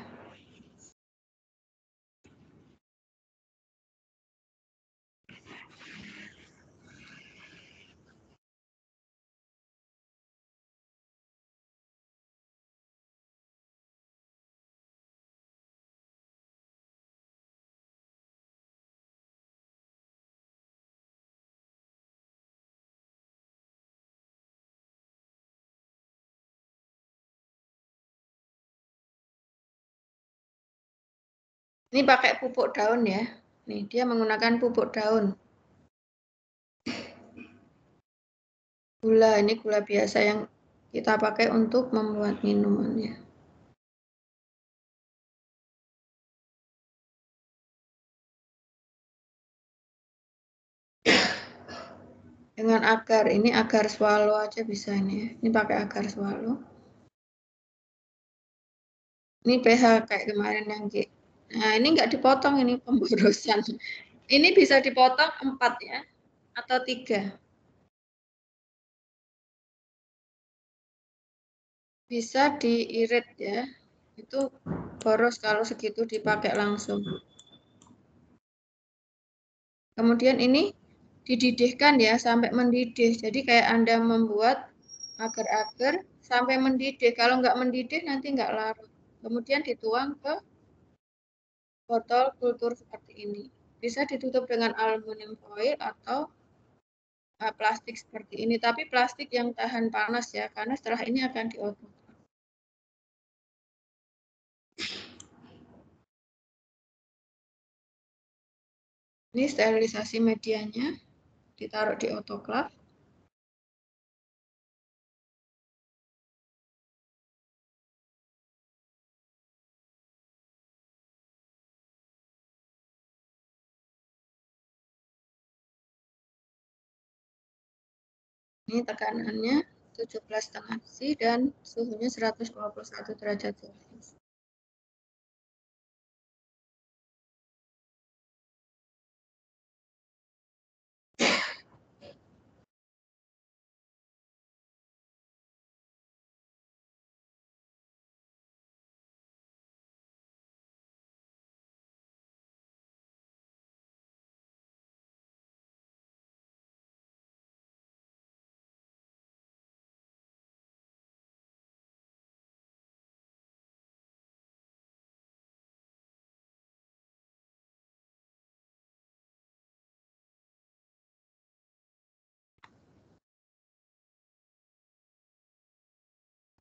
Ini pakai pupuk daun ya. Nih, dia menggunakan pupuk daun. Gula, ini gula biasa yang kita pakai untuk membuat minuman ya. Dengan agar, ini agar swallow aja bisa ini ya. Ini pakai agar swallow. Ini pH kayak kemarin yang nah ini nggak dipotong, ini pemborosan. Ini bisa dipotong 4 ya, atau 3. Bisa diirit ya, itu boros kalau segitu dipakai langsung. Kemudian ini dididihkan ya, sampai mendidih. Jadi kayak Anda membuat agar-agar sampai mendidih. Kalau nggak mendidih nanti nggak larut. Kemudian dituang ke botol kultur seperti ini. Bisa ditutup dengan aluminium foil atau plastik seperti ini. Tapi plastik yang tahan panas ya, karena setelah ini akan diolah. Ini sterilisasi medianya, ditaruh di autoclave. Ini tekanannya 17,5 C dan suhunya 121 derajat Celcius.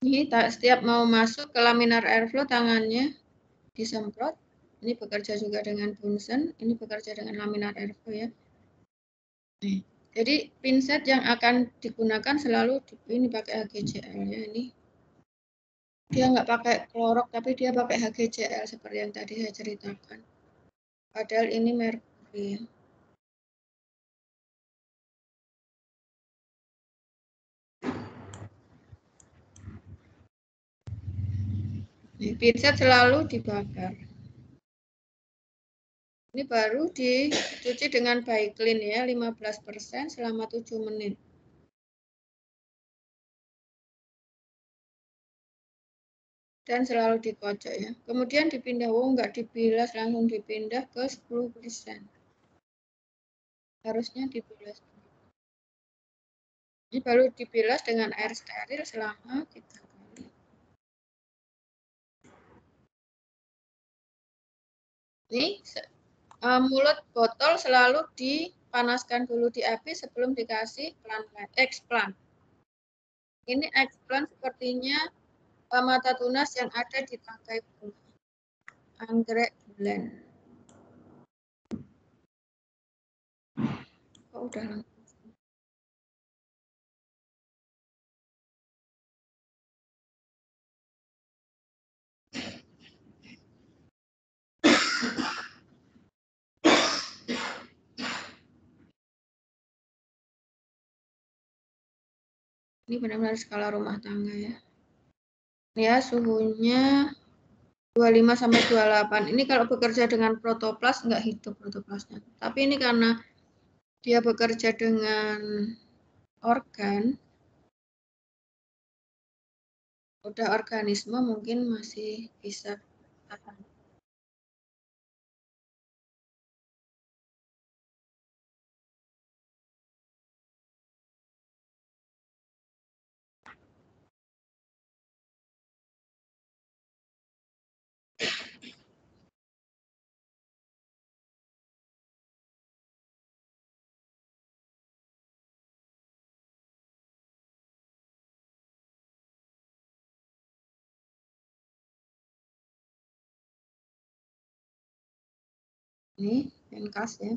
Ini setiap mau masuk ke laminar airflow tangannya disemprot. Ini bekerja juga dengan Bunsen, ini bekerja dengan laminar airflow ya. Nih. Jadi pinset yang akan digunakan selalu ini pakai HGCL ya ini. Dia nggak pakai klorok tapi dia pakai HGCL seperti yang tadi saya ceritakan. Padahal ini merkuri. Pinset selalu dibakar. Ini baru dicuci dengan Biclean ya, 15% selama 7 menit. Dan selalu dikocok ya. Kemudian dipindah, nggak dibilas, langsung dipindah ke 10%. Harusnya dibilas. Ini baru dibilas dengan air steril selama 3 kali. Ini mulut botol selalu dipanaskan dulu di api sebelum dikasih explant. Ini explant sepertinya mata tunas yang ada di tangkai bunga. Anggrek bulan. Oh, udah langsung. Ini benar-benar skala rumah tangga ya. Ya, suhunya 25 sampai 28. Ini kalau bekerja dengan protoplas nggak hidup protoplasnya. Tapi ini karena dia bekerja dengan organ, udah organisme mungkin masih bisa tahan. Ini NCAS ya.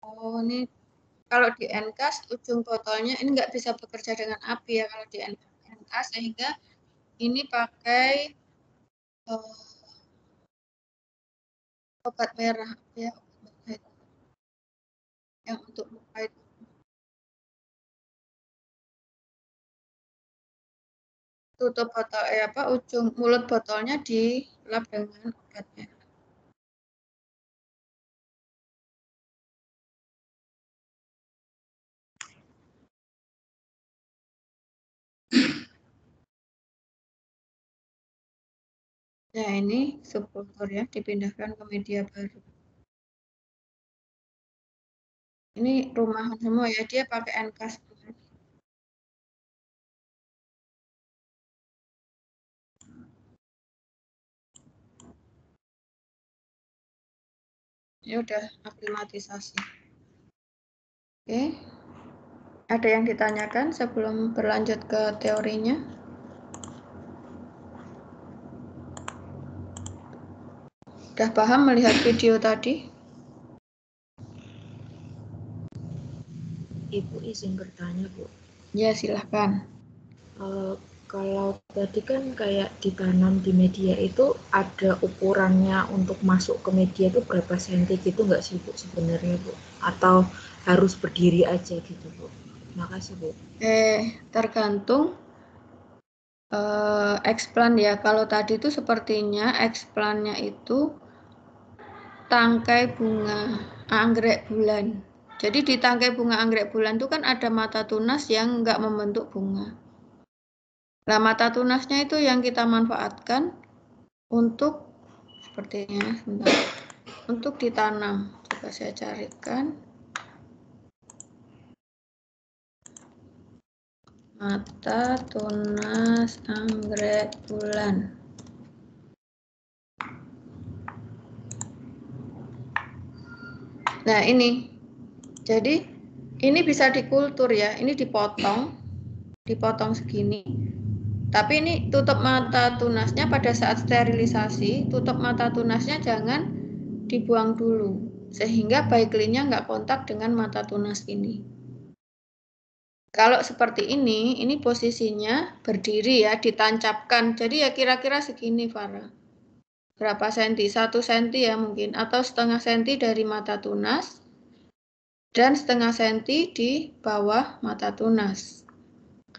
Oh, ini kalau di NCAS ujung botolnya ini nggak bisa bekerja dengan api ya kalau di NCAS, sehingga ini pakai obat merah ya, yang untuk luka itu. Tutup botol ujung mulut botolnya dilap dengan obat merah. Nah, ini subkultur ya, dipindahkan ke media baru. Ini rumahan semua ya, dia pakai NCAS. Ya udah aklimatisasi. Oke. Ada yang ditanyakan sebelum berlanjut ke teorinya? Udah paham melihat video tadi? Ibu izin bertanya, Bu. Ya, silahkan. Kalau tadi kan kayak ditanam di media itu ada ukurannya untuk masuk ke media itu berapa senti gitu nggak sih, Bu, sebenarnya, Bu? Atau harus berdiri aja gitu, Bu? Makasih, Bu. Tergantung explant ya. Kalau tadi itu sepertinya explantnya itu tangkai bunga anggrek bulan. Jadi di tangkai bunga anggrek bulan itu kan ada mata tunas yang nggak membentuk bunga. Nah, mata tunasnya itu yang kita manfaatkan untuk sepertinya sebentar, untuk ditanam. Coba saya carikan. Mata tunas anggrek bulan. Nah, ini. Jadi ini bisa dikultur ya. Ini dipotong segini. Tapi ini tutup mata tunasnya pada saat sterilisasi, tutup mata tunasnya jangan dibuang dulu, sehingga baiklinnya nggak kontak dengan mata tunas ini. Kalau seperti ini posisinya berdiri ya, ditancapkan. Jadi ya kira-kira segini, Farah. Berapa senti? 1 senti ya mungkin, atau setengah senti dari mata tunas, dan setengah senti di bawah mata tunas.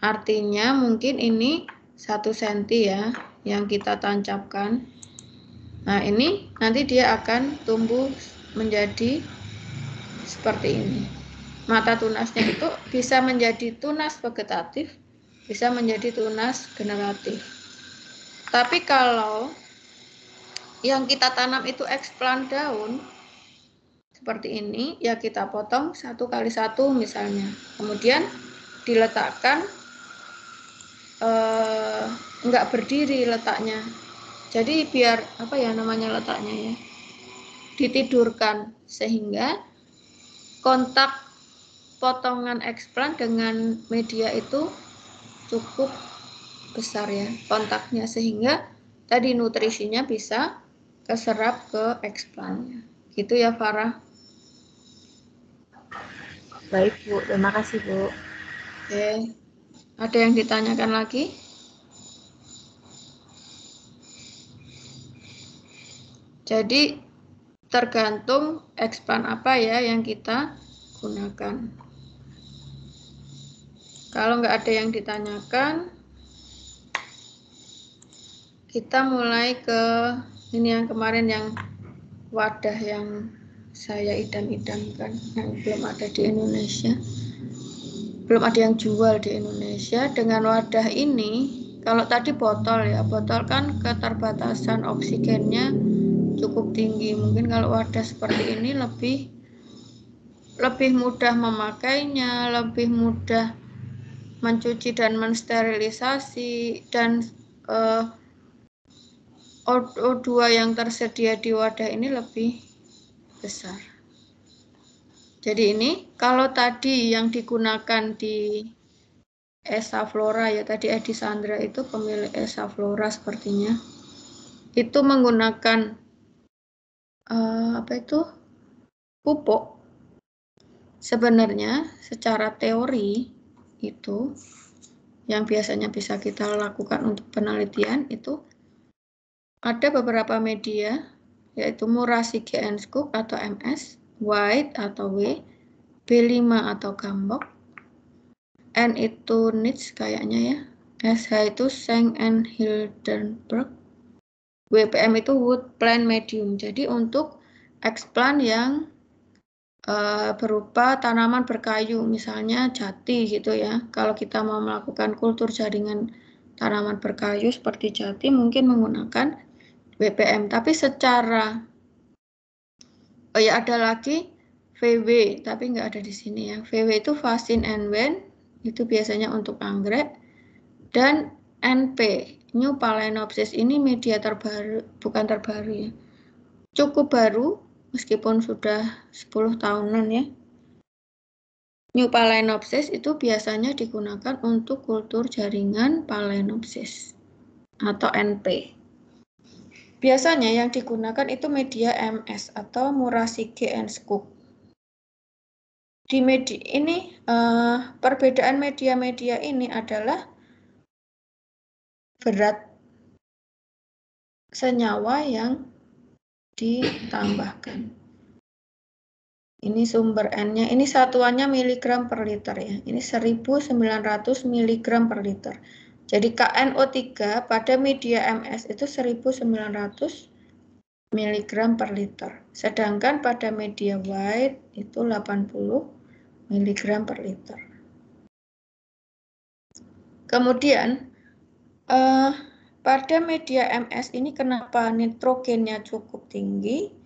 Artinya mungkin ini 1 senti ya yang kita tancapkan. Nah, ini nanti dia akan tumbuh menjadi seperti ini. Mata tunasnya itu bisa menjadi tunas vegetatif, bisa menjadi tunas generatif. Tapi kalau yang kita tanam itu explant daun seperti ini, ya kita potong 1 kali 1 misalnya. Kemudian diletakkan nggak berdiri letaknya. Jadi biar apa ya namanya letaknya ya, ditidurkan sehingga kontak potongan explant dengan media itu cukup besar ya kontaknya, sehingga tadi nutrisinya bisa keserap ke explantnya. Gitu ya Farah. Baik, Bu. Terima kasih, Bu. Oke. Ada yang ditanyakan lagi? Jadi tergantung explant apa ya yang kita gunakan. Kalau nggak ada yang ditanyakan, kita mulai ke ini yang kemarin yang wadah yang saya idam-idamkan yang belum ada di Indonesia. Belum ada yang jual di Indonesia. Dengan wadah ini, kalau tadi botol ya, botol kan keterbatasan oksigennya cukup tinggi. Mungkin kalau wadah seperti ini lebih mudah memakainya, lebih mudah mencuci dan mensterilisasi, dan O2 yang tersedia di wadah ini lebih besar. Jadi ini kalau tadi yang digunakan di Esa Flora ya, tadi Edi Sandra itu pemilik Esa Flora sepertinya, itu menggunakan pupuk. Sebenarnya secara teori itu yang biasanya bisa kita lakukan untuk penelitian itu ada beberapa media, yaitu Murasi GN Scoop atau MS, White atau W, B5 atau Gambok, N itu Nitz kayaknya ya, SH itu Seng and Hildenberg, WPM itu Wood Plant Medium. Jadi untuk explant yang berupa tanaman berkayu, misalnya jati gitu ya. Kalau kita mau melakukan kultur jaringan tanaman berkayu seperti jati, mungkin menggunakan WPM. Tapi secara ada lagi VW, tapi nggak ada di sini ya. VW itu Vaccine and Wen, itu biasanya untuk anggrek. Dan NP, New Phalaenopsis, ini media terbaru, bukan terbaru ya, cukup baru, meskipun sudah 10 tahunan ya. New Phalaenopsis itu biasanya digunakan untuk kultur jaringan Phalaenopsis atau NP. Biasanya yang digunakan itu media MS atau Murashige and Scoop. Di media ini perbedaan media-media ini adalah berat senyawa yang ditambahkan. Ini sumber N-nya, ini satuannya miligram per liter ya. Ini 1900 miligram per liter. Jadi KNO3 pada media MS itu 1900 miligram per liter. Sedangkan pada media white itu 80 miligram per liter. Kemudian pada media MS ini kenapa nitrogennya cukup tinggi?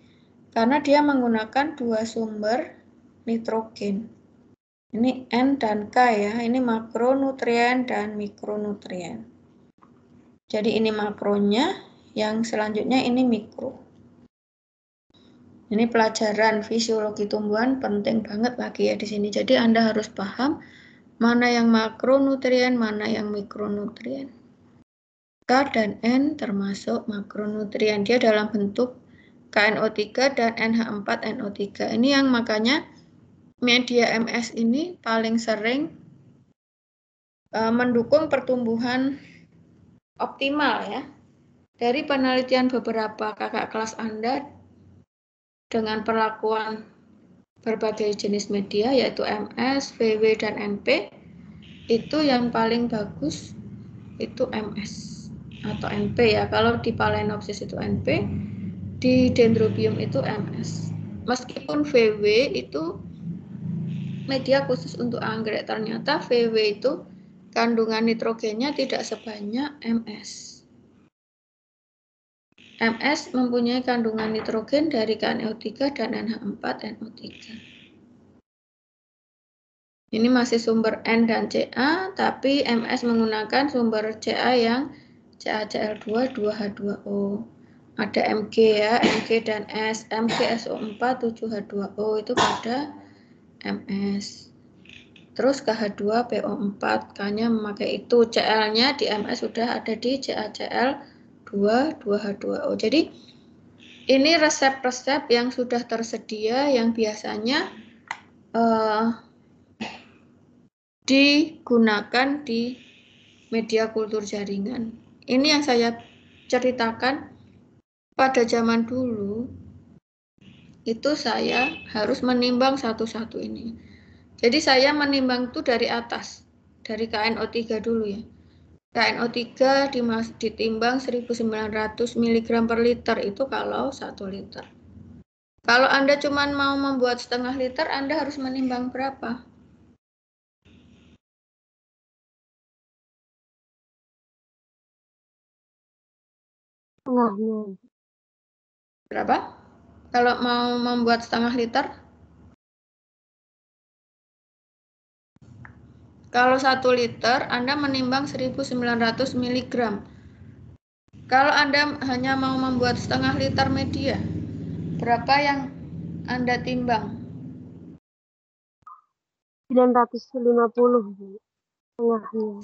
Karena dia menggunakan dua sumber nitrogen. Ini N dan K ya, ini makronutrien dan mikronutrien. Jadi ini makronya, yang selanjutnya ini mikro. Ini pelajaran fisiologi tumbuhan penting banget lagi ya di sini. Jadi Anda harus paham mana yang makronutrien, mana yang mikronutrien. K dan N termasuk makronutrien. Dia dalam bentuk KNO3 dan NH4NO3. Ini yang makanya media MS ini paling sering mendukung pertumbuhan optimal ya. Dari penelitian beberapa kakak kelas Anda dengan perlakuan berbagai jenis media yaitu MS, VW, dan NP, itu yang paling bagus itu MS atau NP ya. Kalau di Phalaenopsis itu NP, di Dendrobium itu MS. Meskipun VW itu media khusus untuk anggrek, ternyata VW itu kandungan nitrogennya tidak sebanyak MS. MS mempunyai kandungan nitrogen dari KNO3 dan NH4NO3. Ini masih sumber N dan Ca, tapi MS menggunakan sumber Ca yang CaCl2 2H2O. Ada Mg ya, Mg dan S, MgSO4 7H2O itu pada MS. Terus KH2PO4, K-nya memakai itu, Cl-nya di MS sudah ada di CaCl2 2H2O. Jadi ini resep-resep yang sudah tersedia yang biasanya digunakan di media kultur jaringan. Ini yang saya ceritakan pada zaman dulu, itu saya harus menimbang satu-satu ini. Jadi saya menimbang itu dari atas, dari KNO3 dulu ya. KNO3 ditimbang 1900 mg per liter itu kalau 1 liter. Kalau Anda cuma mau membuat setengah liter, Anda harus menimbang berapa? Berapa? Kalau mau membuat setengah liter? Kalau 1 liter, Anda menimbang 1900 mg. Kalau Anda hanya mau membuat setengah liter media, berapa yang Anda timbang? 950, Bu. Tengahnya.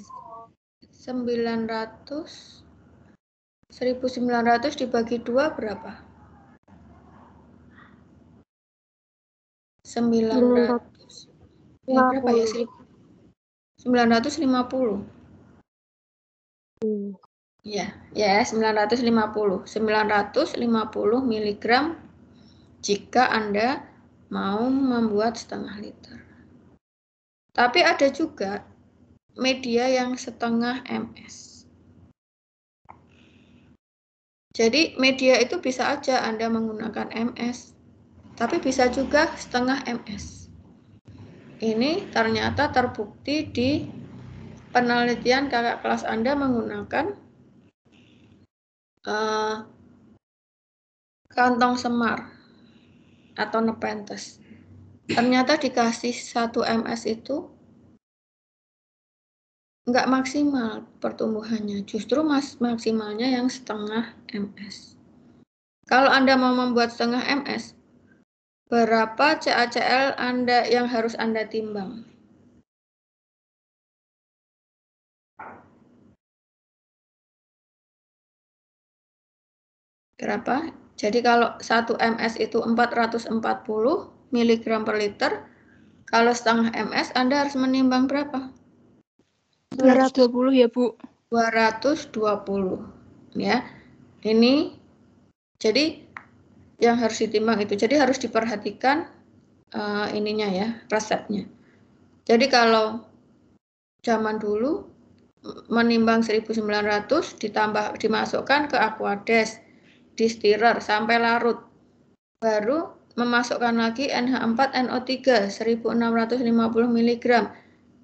1900 dibagi 2 berapa? 900. Ya, berapa ya? 950. Ya, 950. 950 mg jika Anda mau membuat setengah liter. Tapi ada juga media yang setengah MS. Jadi media itu bisa aja Anda menggunakan MS, tapi bisa juga setengah MS. Ini ternyata terbukti di penelitian kakak kelas Anda menggunakan kantong semar atau Nepenthes. Ternyata dikasih 1 MS itu nggak maksimal pertumbuhannya, justru maksimalnya yang setengah MS. Kalau Anda mau membuat setengah MS, Berapa CaCl Anda yang harus Anda timbang? Berapa? Jadi kalau 1 ms itu 440 mg per liter, kalau setengah ms Anda harus menimbang berapa? 220 ya, Bu. 220. Ya. Ini jadi yang harus ditimbang itu. Jadi harus diperhatikan ininya ya, resepnya. Jadi kalau zaman dulu menimbang 1900 dimasukkan ke aquades, di stirrer sampai larut. Baru memasukkan lagi NH4NO3 1650 mg.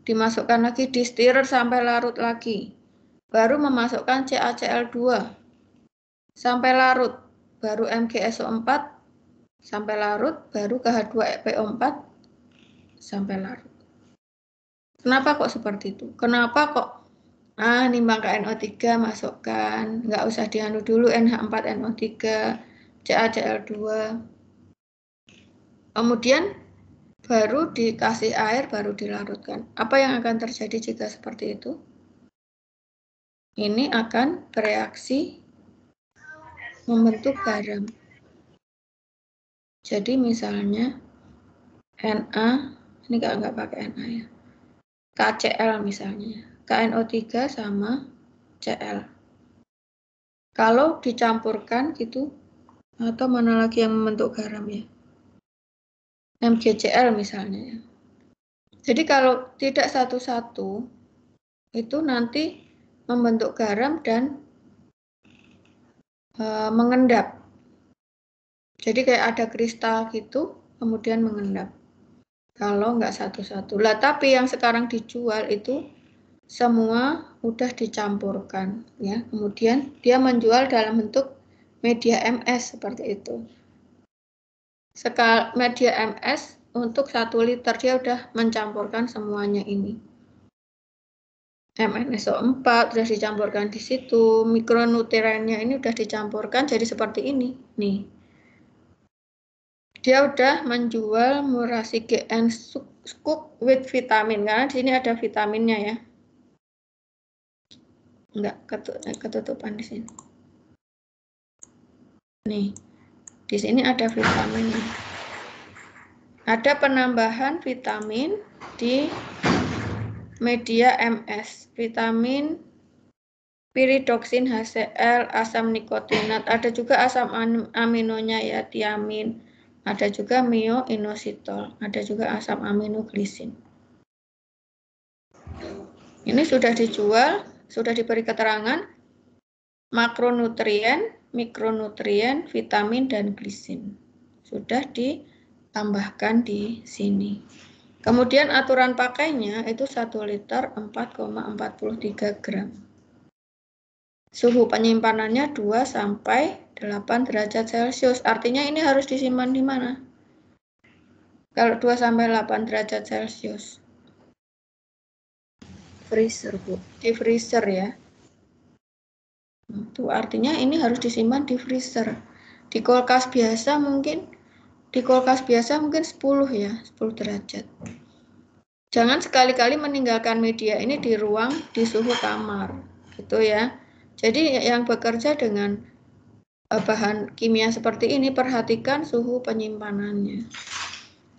Dimasukkan lagi di stirrer sampai larut lagi. Baru memasukkan CaCl2 sampai larut. Baru MgSO4 sampai larut, baru KH2PO4 sampai larut. Kenapa kok seperti itu? Kenapa kok nimbang KNO3 masukkan, nggak usah dianu dulu NH4NO3, CaCl2. Kemudian baru dikasih air, baru dilarutkan. Apa yang akan terjadi jika seperti itu? Ini akan bereaksi membentuk garam. Jadi misalnya Na, ini nggak pakai Na ya, KCl misalnya, KNO3 sama Cl. Kalau dicampurkan gitu, atau mana lagi yang membentuk garam ya? MgCl misalnya ya. Jadi kalau tidak satu-satu, itu nanti membentuk garam dan mengendap. Jadi kayak ada kristal gitu, kemudian mengendap. Kalau nggak satu-satu. Lah tapi yang sekarang dijual itu semua udah dicampurkan ya. Kemudian dia menjual dalam bentuk media MS seperti itu. Media MS untuk 1 liter dia udah mencampurkan semuanya ini. MnSO4 sudah dicampurkan di situ, mikronutriennya ini udah dicampurkan jadi seperti ini. Nih. Dia udah menjual Murasi GN Cook with vitamin karena di sini ada vitaminnya ya. Enggak ketutupan di sini. Nih. Di sini ada vitaminnya. Ada penambahan vitamin di media MS, vitamin piridoksin HCl, asam nikotinat, ada juga asam aminonya ya, tiamin, ada juga myoinositol, ada juga asam aminoglisin. Ini sudah dijual, sudah diberi keterangan makronutrien, mikronutrien, vitamin, dan glisin. Sudah ditambahkan di sini. Kemudian aturan pakainya itu 1 liter 4,43 gram. Suhu penyimpanannya 2 sampai 8 derajat Celcius. Artinya ini harus disimpan di mana? Kalau 2 sampai 8 derajat Celcius. Freezer, Bu. Di freezer ya. Itu artinya ini harus disimpan di freezer. Di kulkas biasa mungkin 10 ya, 10 derajat. Jangan sekali-kali meninggalkan media ini di ruang di suhu kamar, gitu ya. Jadi yang bekerja dengan bahan kimia seperti ini, perhatikan suhu penyimpanannya.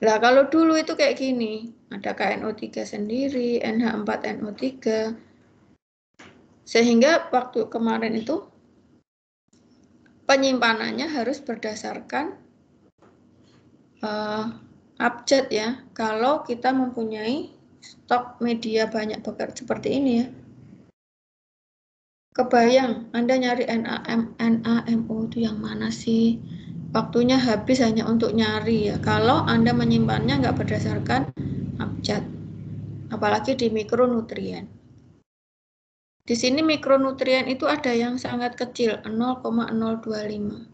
Nah, kalau dulu itu kayak gini, ada KNO3 sendiri, NH4NO3. Sehingga waktu kemarin itu penyimpanannya harus berdasarkan abjad ya. Kalau kita mempunyai stok media banyak seperti ini ya. Kebayang Anda nyari NaMO itu yang mana sih? Waktunya habis hanya untuk nyari ya. Kalau Anda menyimpannya nggak berdasarkan abjad. Apalagi di mikronutrien. Di sini mikronutrien itu ada yang sangat kecil, 0,025.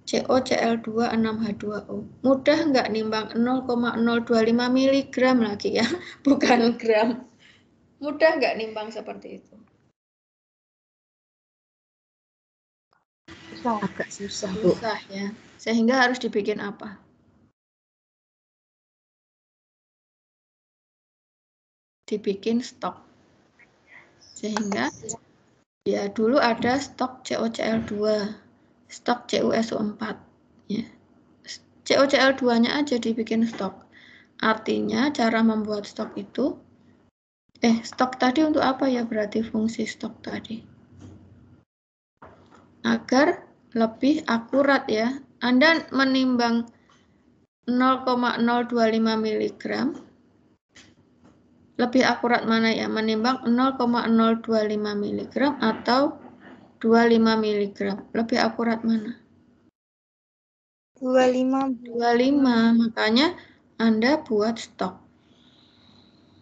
COCl2 6H2O. Mudah nggak nimbang 0,025 mg lagi ya, bukan gram. Mudah nggak nimbang seperti itu? Agak susah, Bu. Susah ya. Sehingga harus dibikin apa? dibikin stok. Sehingga ya dulu ada stok COCl2, stok CuSO4. Ya. COCl2-nya aja dibikin stok. Artinya cara membuat stok itu, stok tadi untuk apa ya berarti fungsi stok tadi? Agar lebih akurat ya. Anda menimbang 0,025 mg, lebih akurat mana ya? Menimbang 0,025 mg atau 25 mg? Lebih akurat mana? 25. 25, makanya Anda buat stok.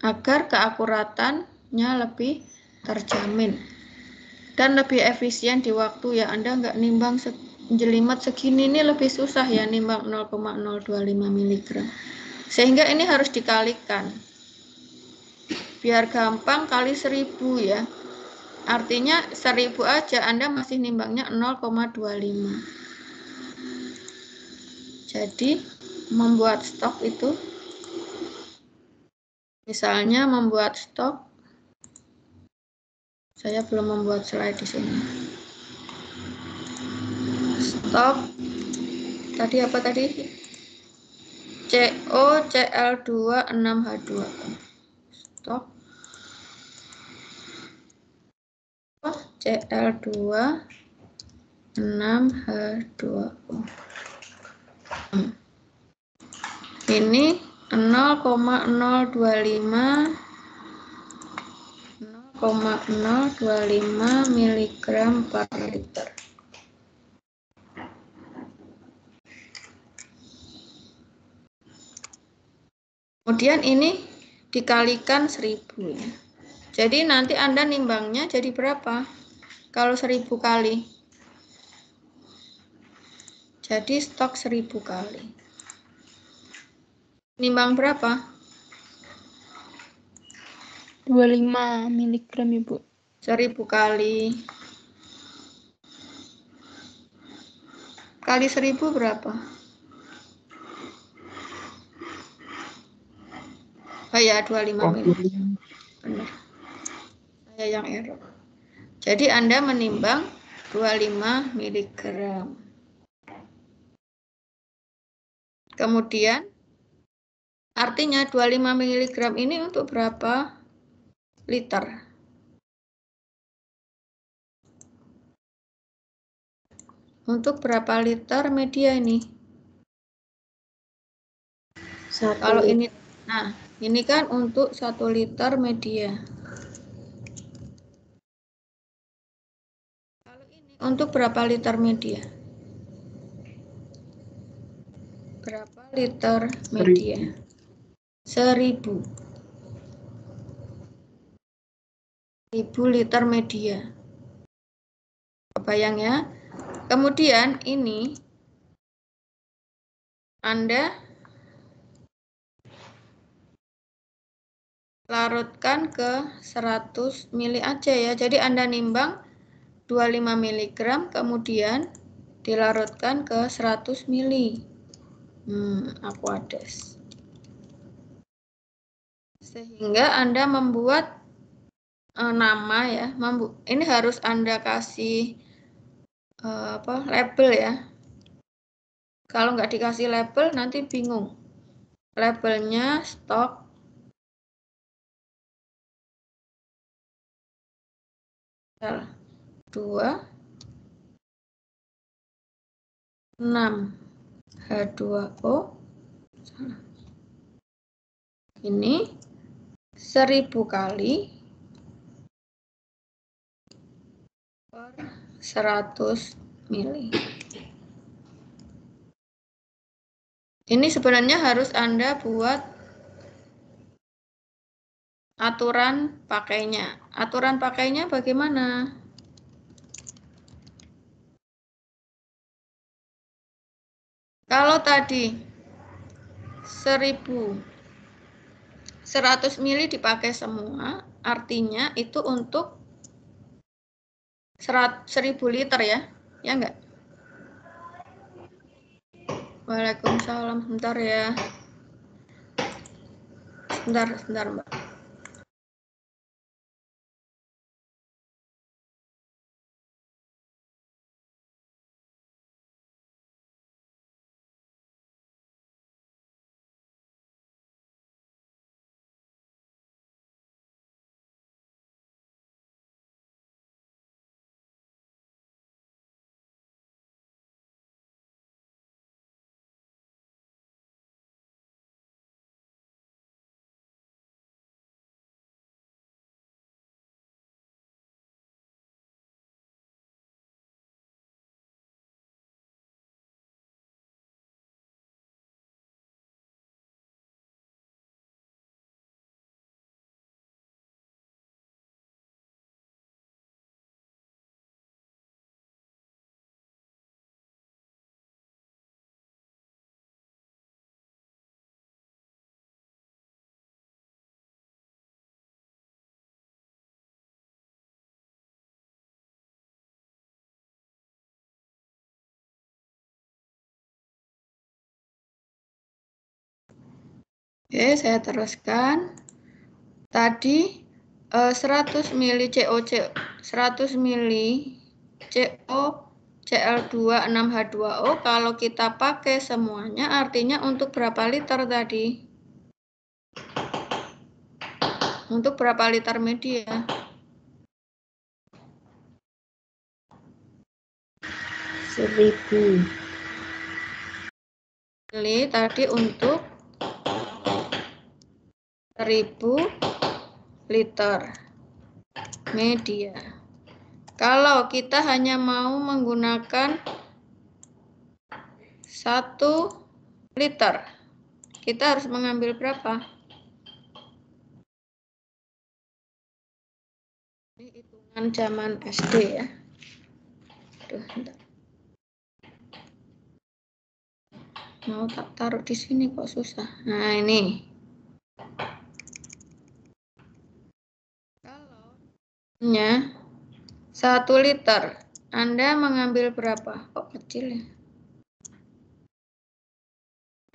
Agar keakuratannya lebih terjamin. Dan lebih efisien di waktu ya. Anda nggak nimbang jelimet segini, ini lebih susah ya nimbang 0,025 mg. Sehingga ini harus dikalikan. Biar gampang kali 1000 ya. Artinya 1000 aja Anda masih nimbangnya 0,25. Jadi membuat stok itu, misalnya membuat stok, saya belum membuat slide di sini. Stok tadi apa tadi? COCl2 6H2. Stok Cl2 6H2O. Ini 0,025 mg per liter. Kemudian ini dikalikan 1000 ya. Jadi nanti Anda nimbangnya jadi berapa? Kalau 1000 kali. Jadi stok 1000 kali. Nimbang berapa? 25 mg, Ibu. 1000 kali 1000 berapa? Oh ya, 25 mg. Benar. Saya yang error. Jadi Anda menimbang 25 mg. Kemudian artinya 25 mg ini untuk berapa liter? Untuk berapa liter media ini? Kalau ini, nah ini kan untuk 1 liter media. Kalau ini untuk berapa liter media? Berapa liter media? 1000 liter media. Kebayang ya? Kemudian ini Anda larutkan ke 100 mili aja ya. Jadi Anda nimbang 25 mg kemudian dilarutkan ke 100 mili. Aquades. Sehingga Anda membuat nama ya. Ini harus Anda kasih label ya. Kalau nggak dikasih label nanti bingung. Labelnya stok Cl2 6H2O. Ini 1000 kali per 100 mili. Ini sebenarnya harus Anda buat aturan pakainya. Aturan pakainya bagaimana? Kalau tadi 100 mili dipakai semua, artinya itu untuk 1000 liter ya. Ya enggak? Waalaikumsalam, sebentar ya. Sebentar Mbak. Oke, saya teruskan. Tadi 100 mili CO2, 100 mili CO Cl2 6H2O kalau kita pakai semuanya artinya untuk berapa liter tadi? Untuk berapa liter media? 1000 mili tadi untuk 1000 liter media. Kalau kita hanya mau menggunakan 1 liter, kita harus mengambil berapa? Ini hitungan zaman SD ya. Aduh, bentar. Mau tak taruh di sini kok susah. Nah, ini. Kalau 1 liter, Anda mengambil berapa? Kok kecil ya?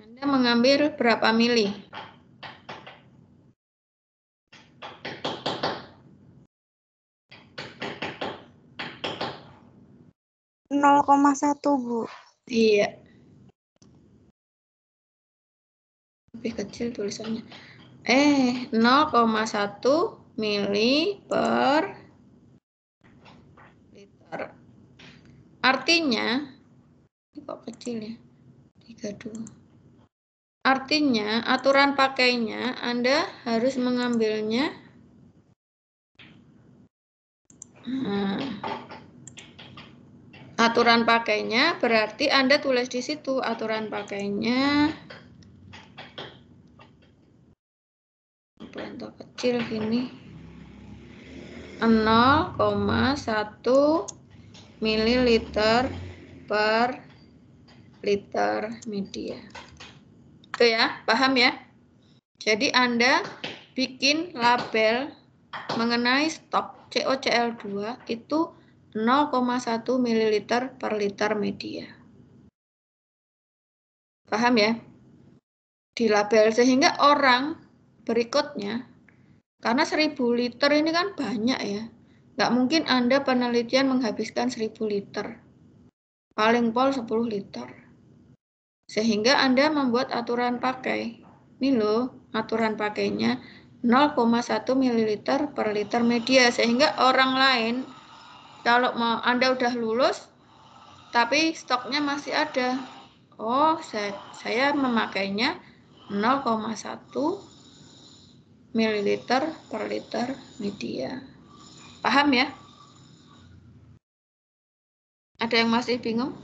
Anda mengambil berapa mili? satu Bu. Iya. Lebih kecil tulisannya. 0,1 mili per liter. Artinya, ini kok kecil ya? 32. Artinya, aturan pakainya Anda harus mengambilnya. Aturan pakainya berarti Anda tulis di situ aturan pakainya. Contoh kecil gini. 0,1 mililiter per liter media. Itu ya, paham ya? Jadi Anda bikin label mengenai stok COCl2 itu 0,1 mililiter per liter media. Paham ya? Di label sehingga orang berikutnya, karena 1000 liter ini kan banyak ya. Nggak mungkin Anda penelitian menghabiskan 1000 liter. Paling pol 10 liter. Sehingga Anda membuat aturan pakai. Ini loh, aturan pakainya 0,1 ml per liter media. Sehingga orang lain, kalau mau Anda udah lulus, tapi stoknya masih ada. Oh, saya memakainya 0,1 ml per liter media. Paham ya? Ada yang masih bingung?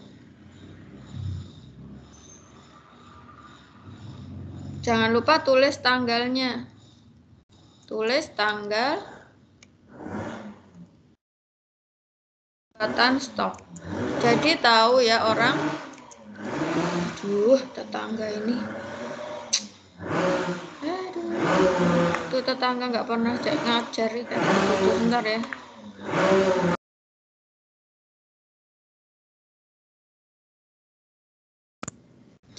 Jangan lupa tulis tanggalnya. Tulis tanggal pembuatan stok. Jadi tahu ya orang. Aduh, tetangga ini. Aduh. Tuh tetangga nggak pernah ngajar kayak gitu. Bentar ya.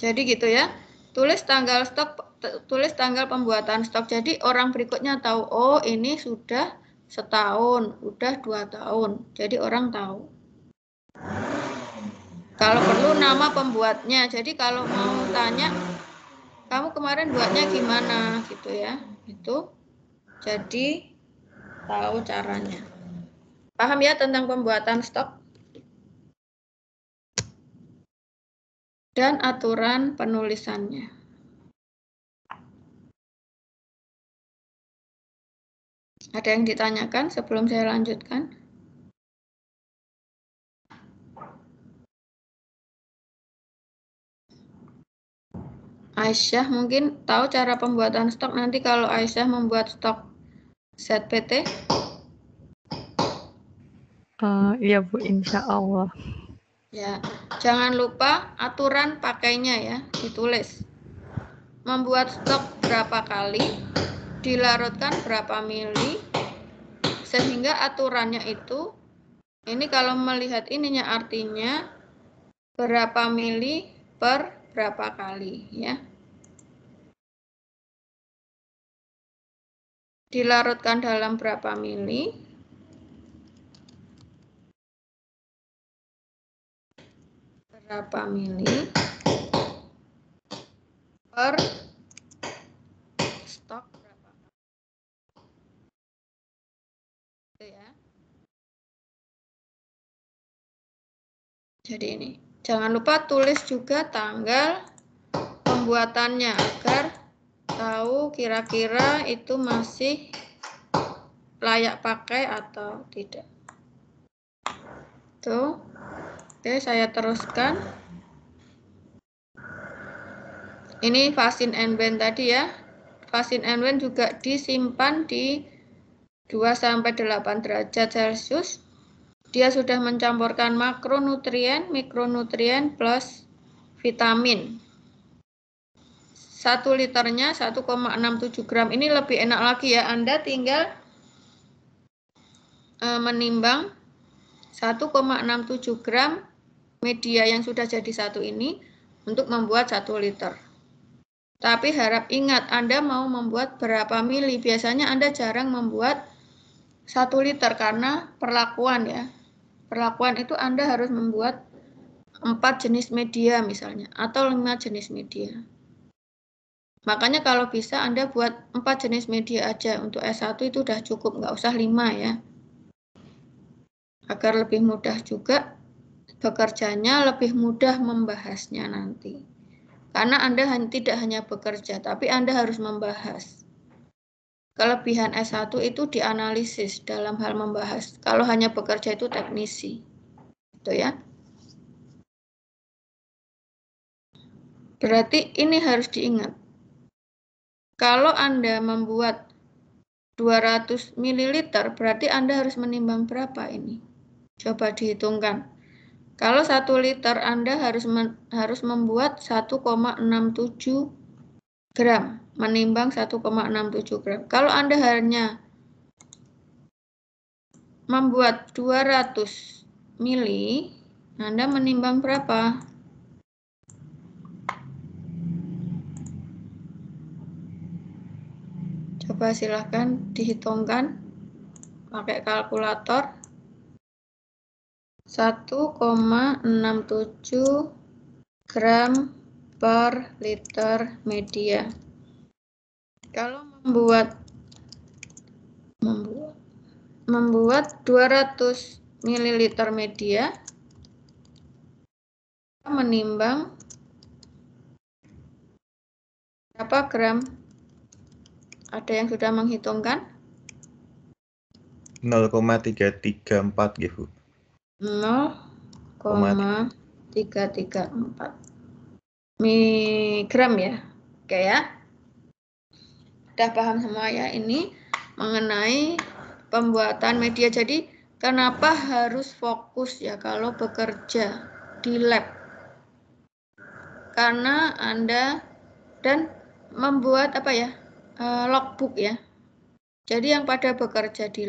Jadi gitu ya. Tulis tanggal stok, tulis tanggal pembuatan stok. Jadi orang berikutnya tahu, oh ini sudah setahun, udah 2 tahun. Jadi orang tahu. Kalau perlu nama pembuatnya. Jadi kalau mau tanya, kamu kemarin buatnya gimana gitu ya. Itu. Jadi tahu caranya. Paham ya tentang pembuatan stok? Dan aturan penulisannya. Ada yang ditanyakan sebelum saya lanjutkan? Aisyah mungkin tahu cara pembuatan stok. Nanti kalau Aisyah membuat stok ZPT? Iya Bu, insya Allah. Ya, jangan lupa aturan pakainya ya, ditulis. Membuat stok berapa kali, dilarutkan berapa mili, sehingga aturannya itu, ini kalau melihat ininya artinya berapa mili per berapa kali ya. dilarutkan dalam berapa mili? Berapa mili per stok berapa? Itu ya. Jadi ini, jangan lupa tulis juga tanggal pembuatannya agar tahu kira-kira itu masih layak pakai atau tidak. Tuh. Oke, saya teruskan. Ini Vaccine Enven tadi ya. Vaccine Enven juga disimpan di 2-8 derajat Celcius. Dia sudah mencampurkan makronutrien, mikronutrien plus vitamin. 1 liternya 1,67 gram. Ini lebih enak lagi ya. Anda tinggal menimbang 1,67 gram media yang sudah jadi satu ini untuk membuat 1 liter. Tapi harap ingat, Anda mau membuat berapa mili. Biasanya Anda jarang membuat 1 liter karena perlakuan ya. Perlakuan itu Anda harus membuat 4 jenis media misalnya, atau 5 jenis media. Makanya kalau bisa Anda buat 4 jenis media aja. Untuk S1 itu udah cukup, nggak usah 5 ya. Agar lebih mudah juga bekerjanya, lebih mudah membahasnya nanti. Karena Anda tidak hanya bekerja, tapi Anda harus membahas. Kelebihan S1 itu dianalisis dalam hal membahas. Kalau hanya bekerja itu teknisi. Itu ya. Berarti ini harus diingat. Kalau Anda membuat 200 ml, berarti Anda harus menimbang berapa ini? Coba dihitungkan. Kalau 1 liter Anda harus membuat 1,67 gram, menimbang 1,67 gram. Kalau Anda hanya membuat 200 mili, Anda menimbang berapa? Coba silahkan dihitungkan pakai kalkulator. 1,67 gram per liter media. Kalau membuat 200 ml media, menimbang berapa gram? Ada yang sudah menghitungkan? 0,334 ya, Bu. 0,334 miligram ya. Oke ya. Udah paham semua ya ini mengenai pembuatan media. Jadi kenapa harus fokus ya kalau bekerja di lab? Karena Anda dan membuat apa ya? Logbook ya. Jadi yang pada bekerja di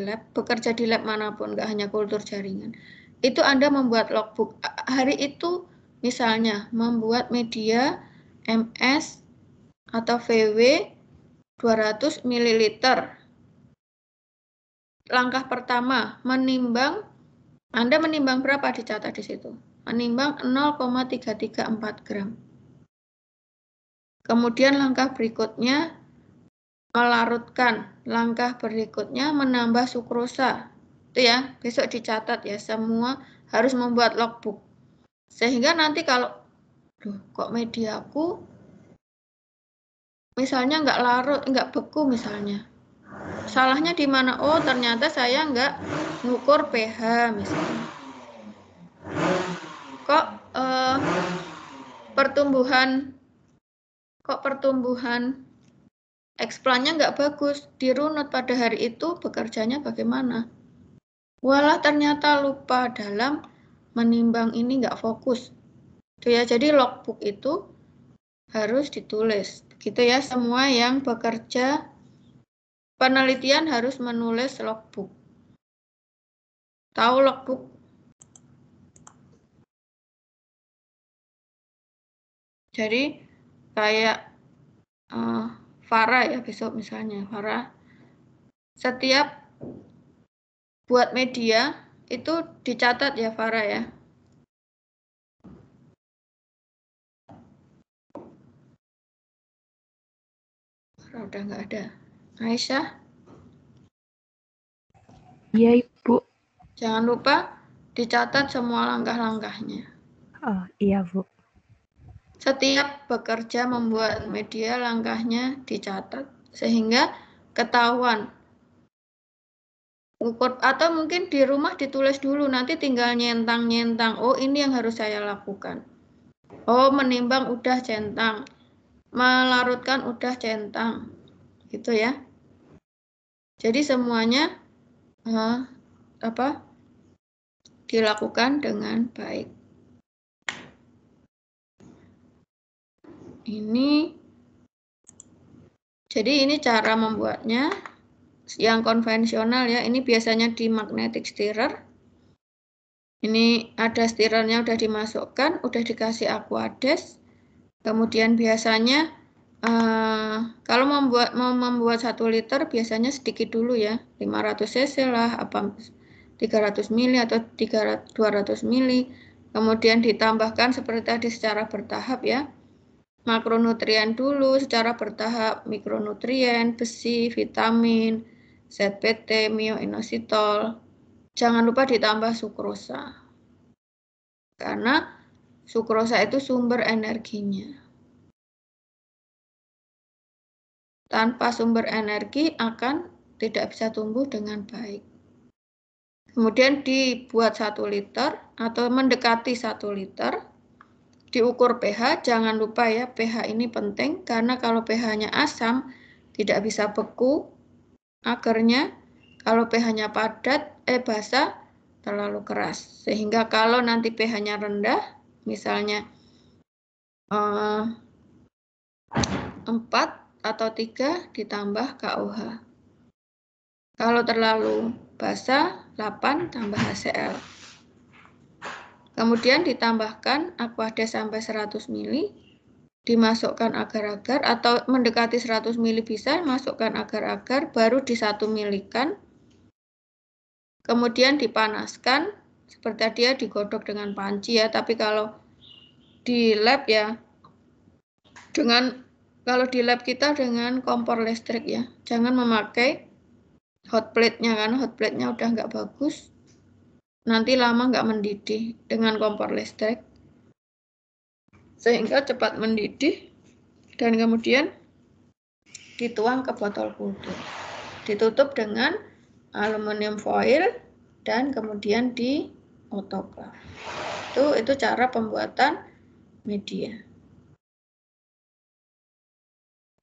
lab manapun, nggak hanya kultur jaringan, itu Anda membuat logbook. Hari itu misalnya membuat media MS atau VW 200 ml. Langkah pertama, Anda menimbang berapa dicatat di situ? Menimbang 0,334 gram. Kemudian langkah berikutnya, melarutkan. Langkah berikutnya menambah sukrosa. Itu ya, besok dicatat ya, semua harus membuat logbook. Sehingga nanti kalau, kok mediaku misalnya nggak larut, nggak beku misalnya. Salahnya di mana? Oh, ternyata saya nggak ngukur pH misalnya. Kok pertumbuhan eksplannya nggak bagus, dirunut pada hari itu bekerjanya bagaimana? Walah ternyata lupa dalam menimbang ini nggak fokus. Itu ya, jadi logbook itu harus ditulis. Begitu ya, semua yang bekerja penelitian harus menulis logbook. Tahu logbook? Jadi kayak Farah ya besok misalnya, Farah setiap buat media itu dicatat ya Farah ya. Farah udah nggak ada. Aisyah? Iya, Ibu. Jangan lupa dicatat semua langkah-langkahnya. Oh, iya, Bu. Setiap bekerja membuat media langkahnya dicatat sehingga ketahuan. Ukur atau mungkin di rumah ditulis dulu, nanti tinggal nyentang-nyentang. Oh, ini yang harus saya lakukan. Oh, menimbang udah centang. Melarutkan udah centang. Gitu ya. Jadi semuanya dilakukan dengan baik. Jadi ini cara membuatnya yang konvensional ya. Ini biasanya di magnetic stirrer. Ini ada stirrernya udah dimasukkan, udah dikasih Aquades. Kemudian biasanya kalau mau membuat 1 liter biasanya sedikit dulu ya, 500 cc lah, 300 mili atau 200 mili. Kemudian ditambahkan seperti tadi secara bertahap ya. Makronutrien dulu secara bertahap, mikronutrien, besi, vitamin, ZPT, mioinositol. Jangan lupa ditambah sukrosa. Karena sukrosa itu sumber energinya. Tanpa sumber energi akan tidak bisa tumbuh dengan baik. Kemudian dibuat 1 liter atau mendekati 1 liter. Diukur pH, jangan lupa ya, pH ini penting karena kalau pH-nya asam tidak bisa beku agarnya. Kalau pH-nya padat, basah, terlalu keras. Sehingga kalau nanti pH-nya rendah, misalnya 4 atau 3 ditambah KOH. Kalau terlalu basah, 8 tambah HCl. Kemudian ditambahkan Aquades sampai 100 mili, dimasukkan agar-agar atau mendekati 100 mili bisa, masukkan agar-agar, baru di 1 milikan. Kemudian dipanaskan, seperti tadi ya, digodok dengan panci ya, tapi kalau di lab ya, kalau di lab kita dengan kompor listrik ya, jangan memakai hot plate-nya karena hot plate-nya udah nggak bagus, nanti lama nggak mendidih. Dengan kompor listrik sehingga cepat mendidih dan kemudian dituang ke botol kultur, ditutup dengan aluminium foil dan kemudian di autoclave. Itu cara pembuatan media.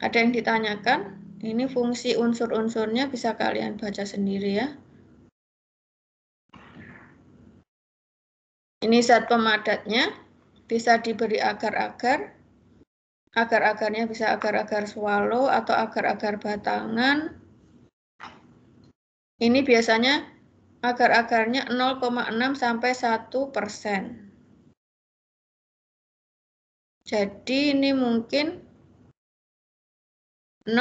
Ada yang ditanyakan? Ini fungsi unsur-unsurnya bisa kalian baca sendiri ya. Ini zat pemadatnya, bisa diberi agar-agar. Agar-agarnya bisa agar-agar swallow atau agar-agar batangan. Ini biasanya agar-agarnya 0,6 sampai 1%. Jadi ini mungkin 1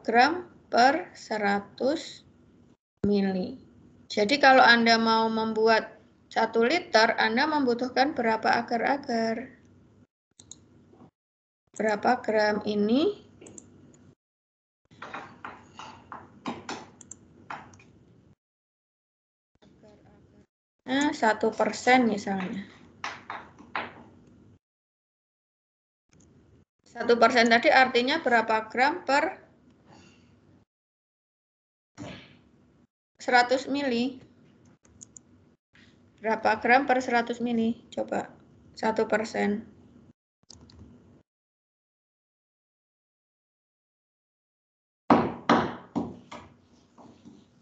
gram per 100 mili. Jadi kalau Anda mau membuat 1 liter, Anda membutuhkan berapa agar-agar? Berapa gram ini? Nah, 1% misalnya. 1% tadi artinya berapa gram per 100 mili? Berapa gram per 100 mili? Coba 1%.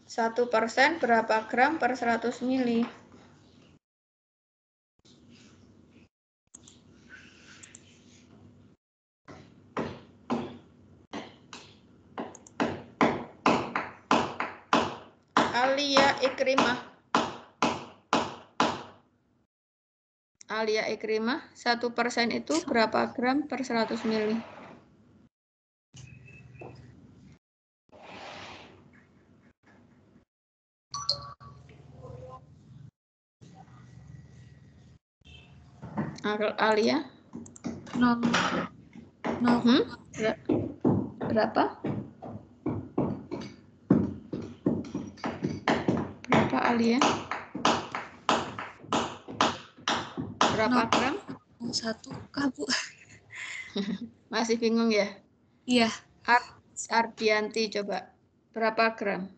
1% berapa gram per 100 mili? Alia Ikrimah, 1% itu berapa gram per 100 mili? Alia? 0. Berapa? Berapa Alia? Berapa gram? 1 kah, Bu? Masih bingung ya? Iya. Ardianti coba. Berapa gram?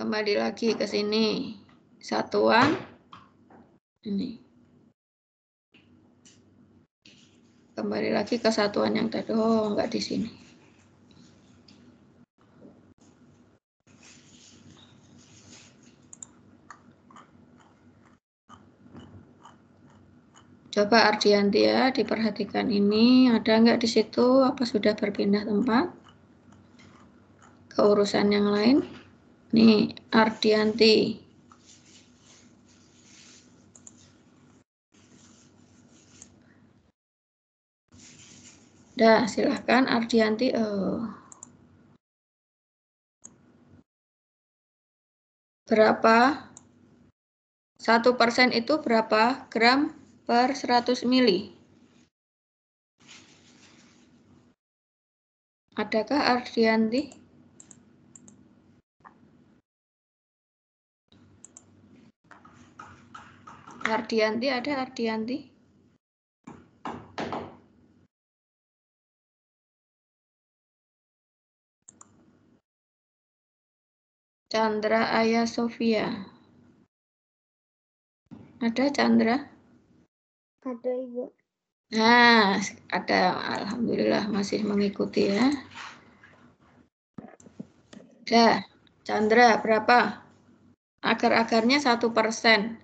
Kembali lagi ke sini. Satuan. Ini. Kembali lagi ke satuan yang tadi. Oh, enggak di sini. Coba Ardianti ya, diperhatikan ini. Ada enggak di situ? Apa sudah berpindah tempat? Ke urusan yang lain. Nih, Ardianti. Dah, silahkan Ardianti. Berapa? 1% itu berapa gram per 100 mili? Adakah Ardianti? Ardianti ada Ardianti? Chandra Ayah Sofia. Ada Chandra? Ada, Ibu. Nah, ada. Alhamdulillah masih mengikuti ya. Dah, Chandra berapa? Agar-agarnya 1%.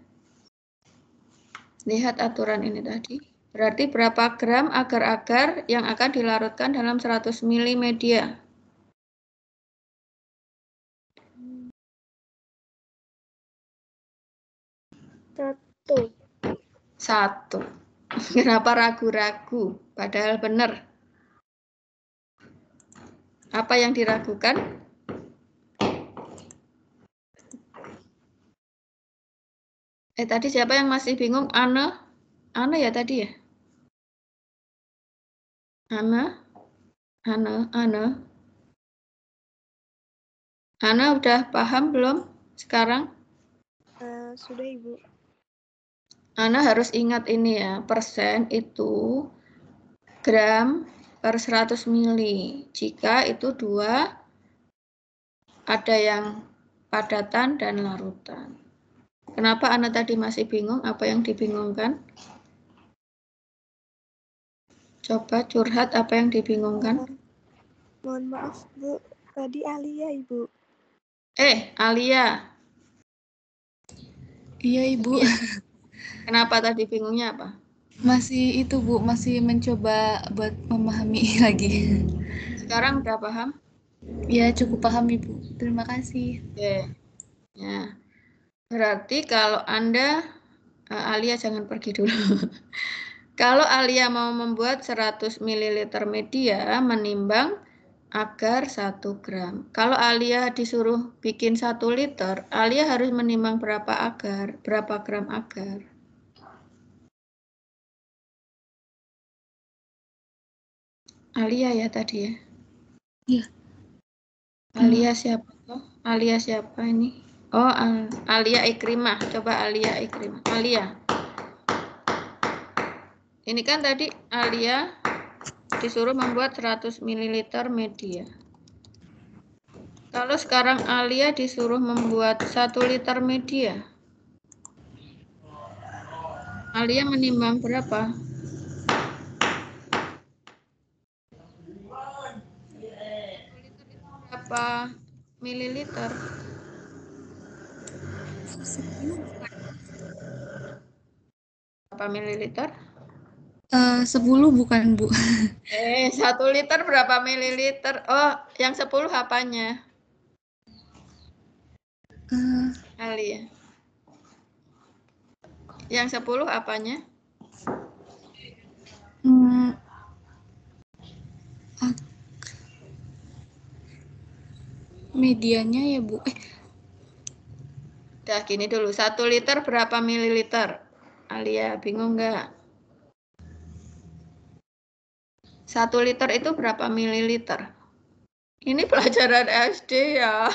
Lihat aturan ini tadi. Berarti berapa gram agar-agar yang akan dilarutkan dalam 100 mili media? 1. Kenapa ragu-ragu? Padahal benar. Apa yang diragukan? Tadi siapa yang masih bingung? Ana ya tadi ya? Ana udah paham belum sekarang? Sudah, Ibu. Ana harus ingat ini ya, persen itu gram per 100 mili. Jika itu 2, ada yang padatan dan larutan. Kenapa Ana tadi masih bingung? Apa yang dibingungkan? Coba curhat apa yang dibingungkan. Mohon maaf, Bu. Tadi Alia, Ibu. Alia. Iya, Ibu. Kenapa tadi bingungnya apa? Masih itu, Bu. Masih mencoba buat memahami lagi. Sekarang udah paham? Ya, cukup paham, Ibu. Terima kasih. Oke. Ya. Berarti kalau Anda, Alia jangan pergi dulu. Kalau Alia mau membuat 100 ml media menimbang agar 1 gram. Kalau Alia disuruh bikin 1 liter, Alia harus menimbang berapa agar, berapa gram agar. Alia ya tadi ya? Iya. Alia siapa toh? Alia siapa ini? Oh, Alia Ikrimah. Coba Alia Ikrimah. Alia. Ini kan tadi Alia disuruh membuat 100 ml media. Kalau sekarang Alia disuruh membuat 1 liter media, Alia menimbang berapa? Berapa mililiter? 10. Berapa mililiter? 10 bukan, Bu. 1 liter berapa mililiter? Oh, yang 10 apanya? Alia. Yang 10 apanya? Medianya ya, Bu. Udah gini dulu, 1 liter berapa mililiter? Alia, bingung nggak? 1 liter itu berapa mililiter? Ini pelajaran SD ya.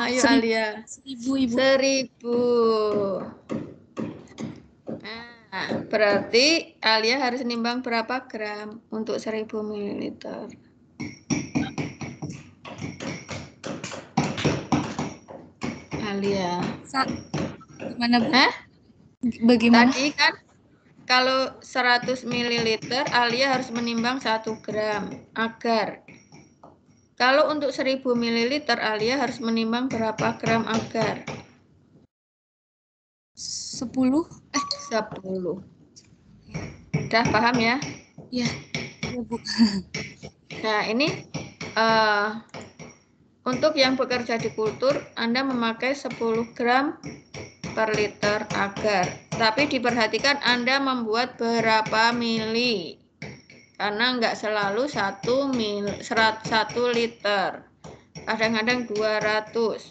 Ayo Alia. 1000, Ibu. 1000. Nah, berarti Alia harus nimbang berapa gram untuk 1000 mililiter? Alia. Gimana, Bu? Bagaimana? Tadi kan kalau 100 ml Alia harus menimbang 1 gram agar. Kalau untuk 1000 ml Alia harus menimbang berapa gram agar? 10. 10. Udah paham ya? Iya. Iya, Bu. Nah, ini untuk yang bekerja di kultur, Anda memakai 10 gram per liter agar. Tapi diperhatikan Anda membuat berapa mili. Karena nggak selalu 1 liter. Kadang-kadang 200.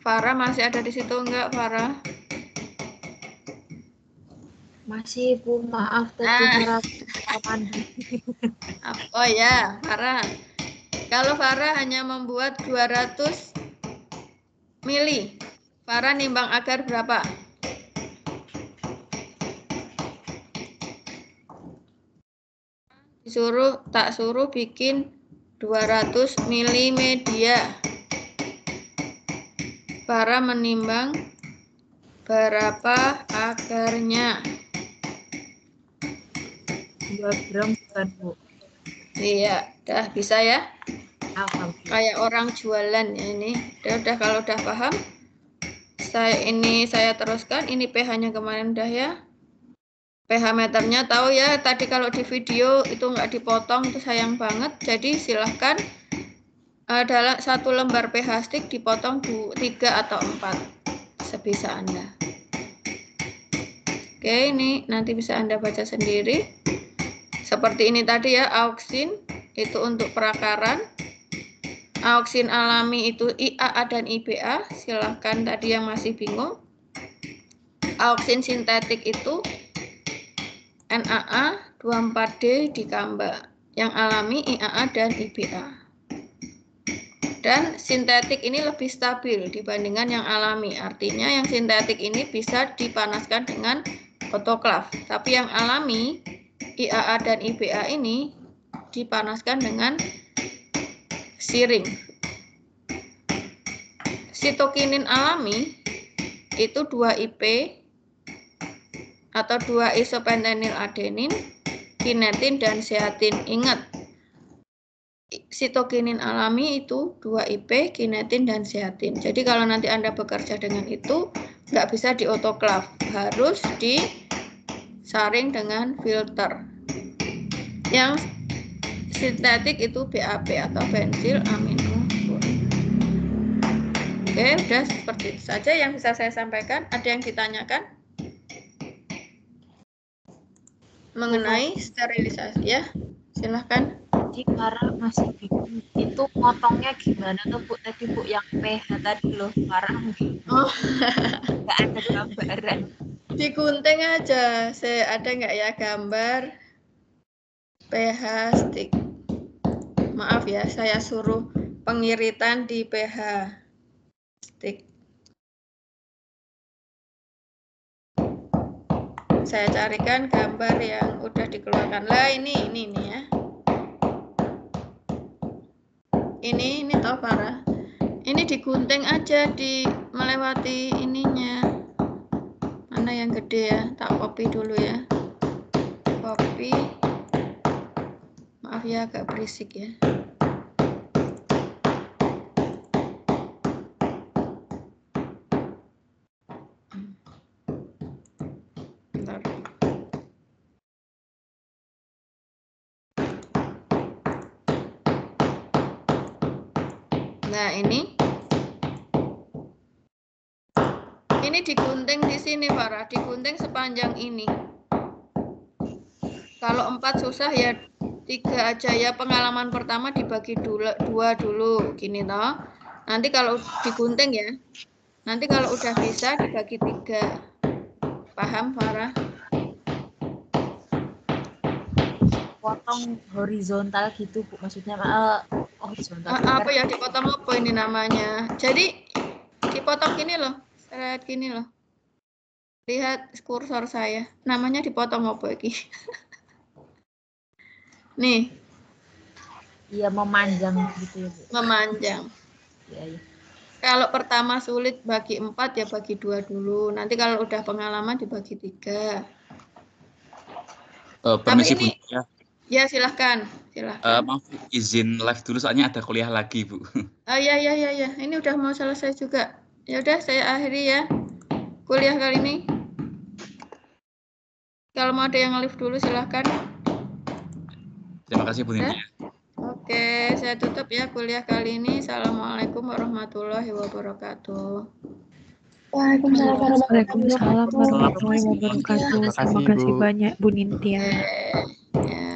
Farah masih ada di situ enggak, Farah? Masih, Bu. Maaf tadi Oh ya, Farah. Kalau Farah hanya membuat 200 mili, Farah nimbang agar berapa? Tak suruh bikin 200 mili media. Farah menimbang berapa agarnya? 2 gram bukan, Bu? Iya, udah bisa ya? Alhamdulillah. Kayak orang jualan ya ini. Udah kalau udah paham, saya teruskan. Ini pH-nya kemarin udah ya. pH meternya tahu ya. Tadi kalau di video itu nggak dipotong, itu sayang banget. Jadi silahkan adalah 1 lembar pH stick dipotong 3 atau 4 sebisa Anda. Oke, ini nanti bisa Anda baca sendiri. Seperti ini tadi ya, auksin itu untuk perakaran. Auksin alami itu IAA dan IBA, silahkan tadi yang masih bingung. Auksin sintetik itu NAA 24D dikamba. Yang alami IAA dan IBA. Dan sintetik ini lebih stabil dibandingkan yang alami. Artinya yang sintetik ini bisa dipanaskan dengan otoklaf. Tapi yang alami IAA dan IBA ini dipanaskan dengan siring. Sitokinin alami itu 2IP atau 2 isopentenyl adenin, kinetin dan zeatin. Ingat, sitokinin alami itu 2IP, kinetin dan zeatin. Jadi kalau nanti Anda bekerja dengan itu, nggak bisa di otoklaf, harus disaring dengan filter. Yang sintetik itu BAP atau bensil amino. Oke, udah seperti itu saja yang bisa saya sampaikan. Ada yang ditanyakan mengenai sterilisasi ya? Silahkan. Jadi Farah masih bingung itu motongnya gimana tuh, Bu? Tadi Bu yang pH tadi loh, Farah oh. Nggak ada gambaran. Digunting aja. Ada nggak ya gambar pH stick? Maaf ya, saya suruh pengiritan di pH stick. Saya carikan gambar yang udah dikeluarkan. Lah ini ya. Ini toh Farah. Ini digunting aja melewati ininya. Mana yang gede ya? Tak copy dulu ya. Copy. Maaf ya agak berisik ya. Bentar. Nah, ini digunting di sini, Farah. Digunting sepanjang ini. Kalau 4 susah ya 3 aja ya. Pengalaman pertama dibagi 2 dulu, gini toh. Nanti kalau digunting ya, Nanti kalau udah bisa dibagi 3. Paham, Farah? Potong horizontal gitu, Bu. Maksudnya horizontal. Apa ya, dipotong apa ini namanya? Jadi dipotong gini loh, seret gini loh. Lihat kursor saya, namanya dipotong apa iki? Nih. Iya, memanjang gitu ya, Bu. Memanjang. Iya. Kalau pertama sulit bagi 4 ya bagi 2 dulu. Nanti kalau udah pengalaman dibagi 3. Permisi Bu ya. Ya silahkan. Maaf izin live dulu soalnya ada kuliah lagi Bu. Ya. Ini udah mau selesai juga. Ya udah saya akhiri ya kuliah kali ini. Kalau mau ada yang live dulu silahkan. Terima kasih Bu Nintia. Oke, saya tutup ya kuliah kali ini. Assalamualaikum warahmatullahi wabarakatuh. Waalaikumsalam warahmatullahi wabarakatuh. Terima kasih banyak Bu Nintia. Ya.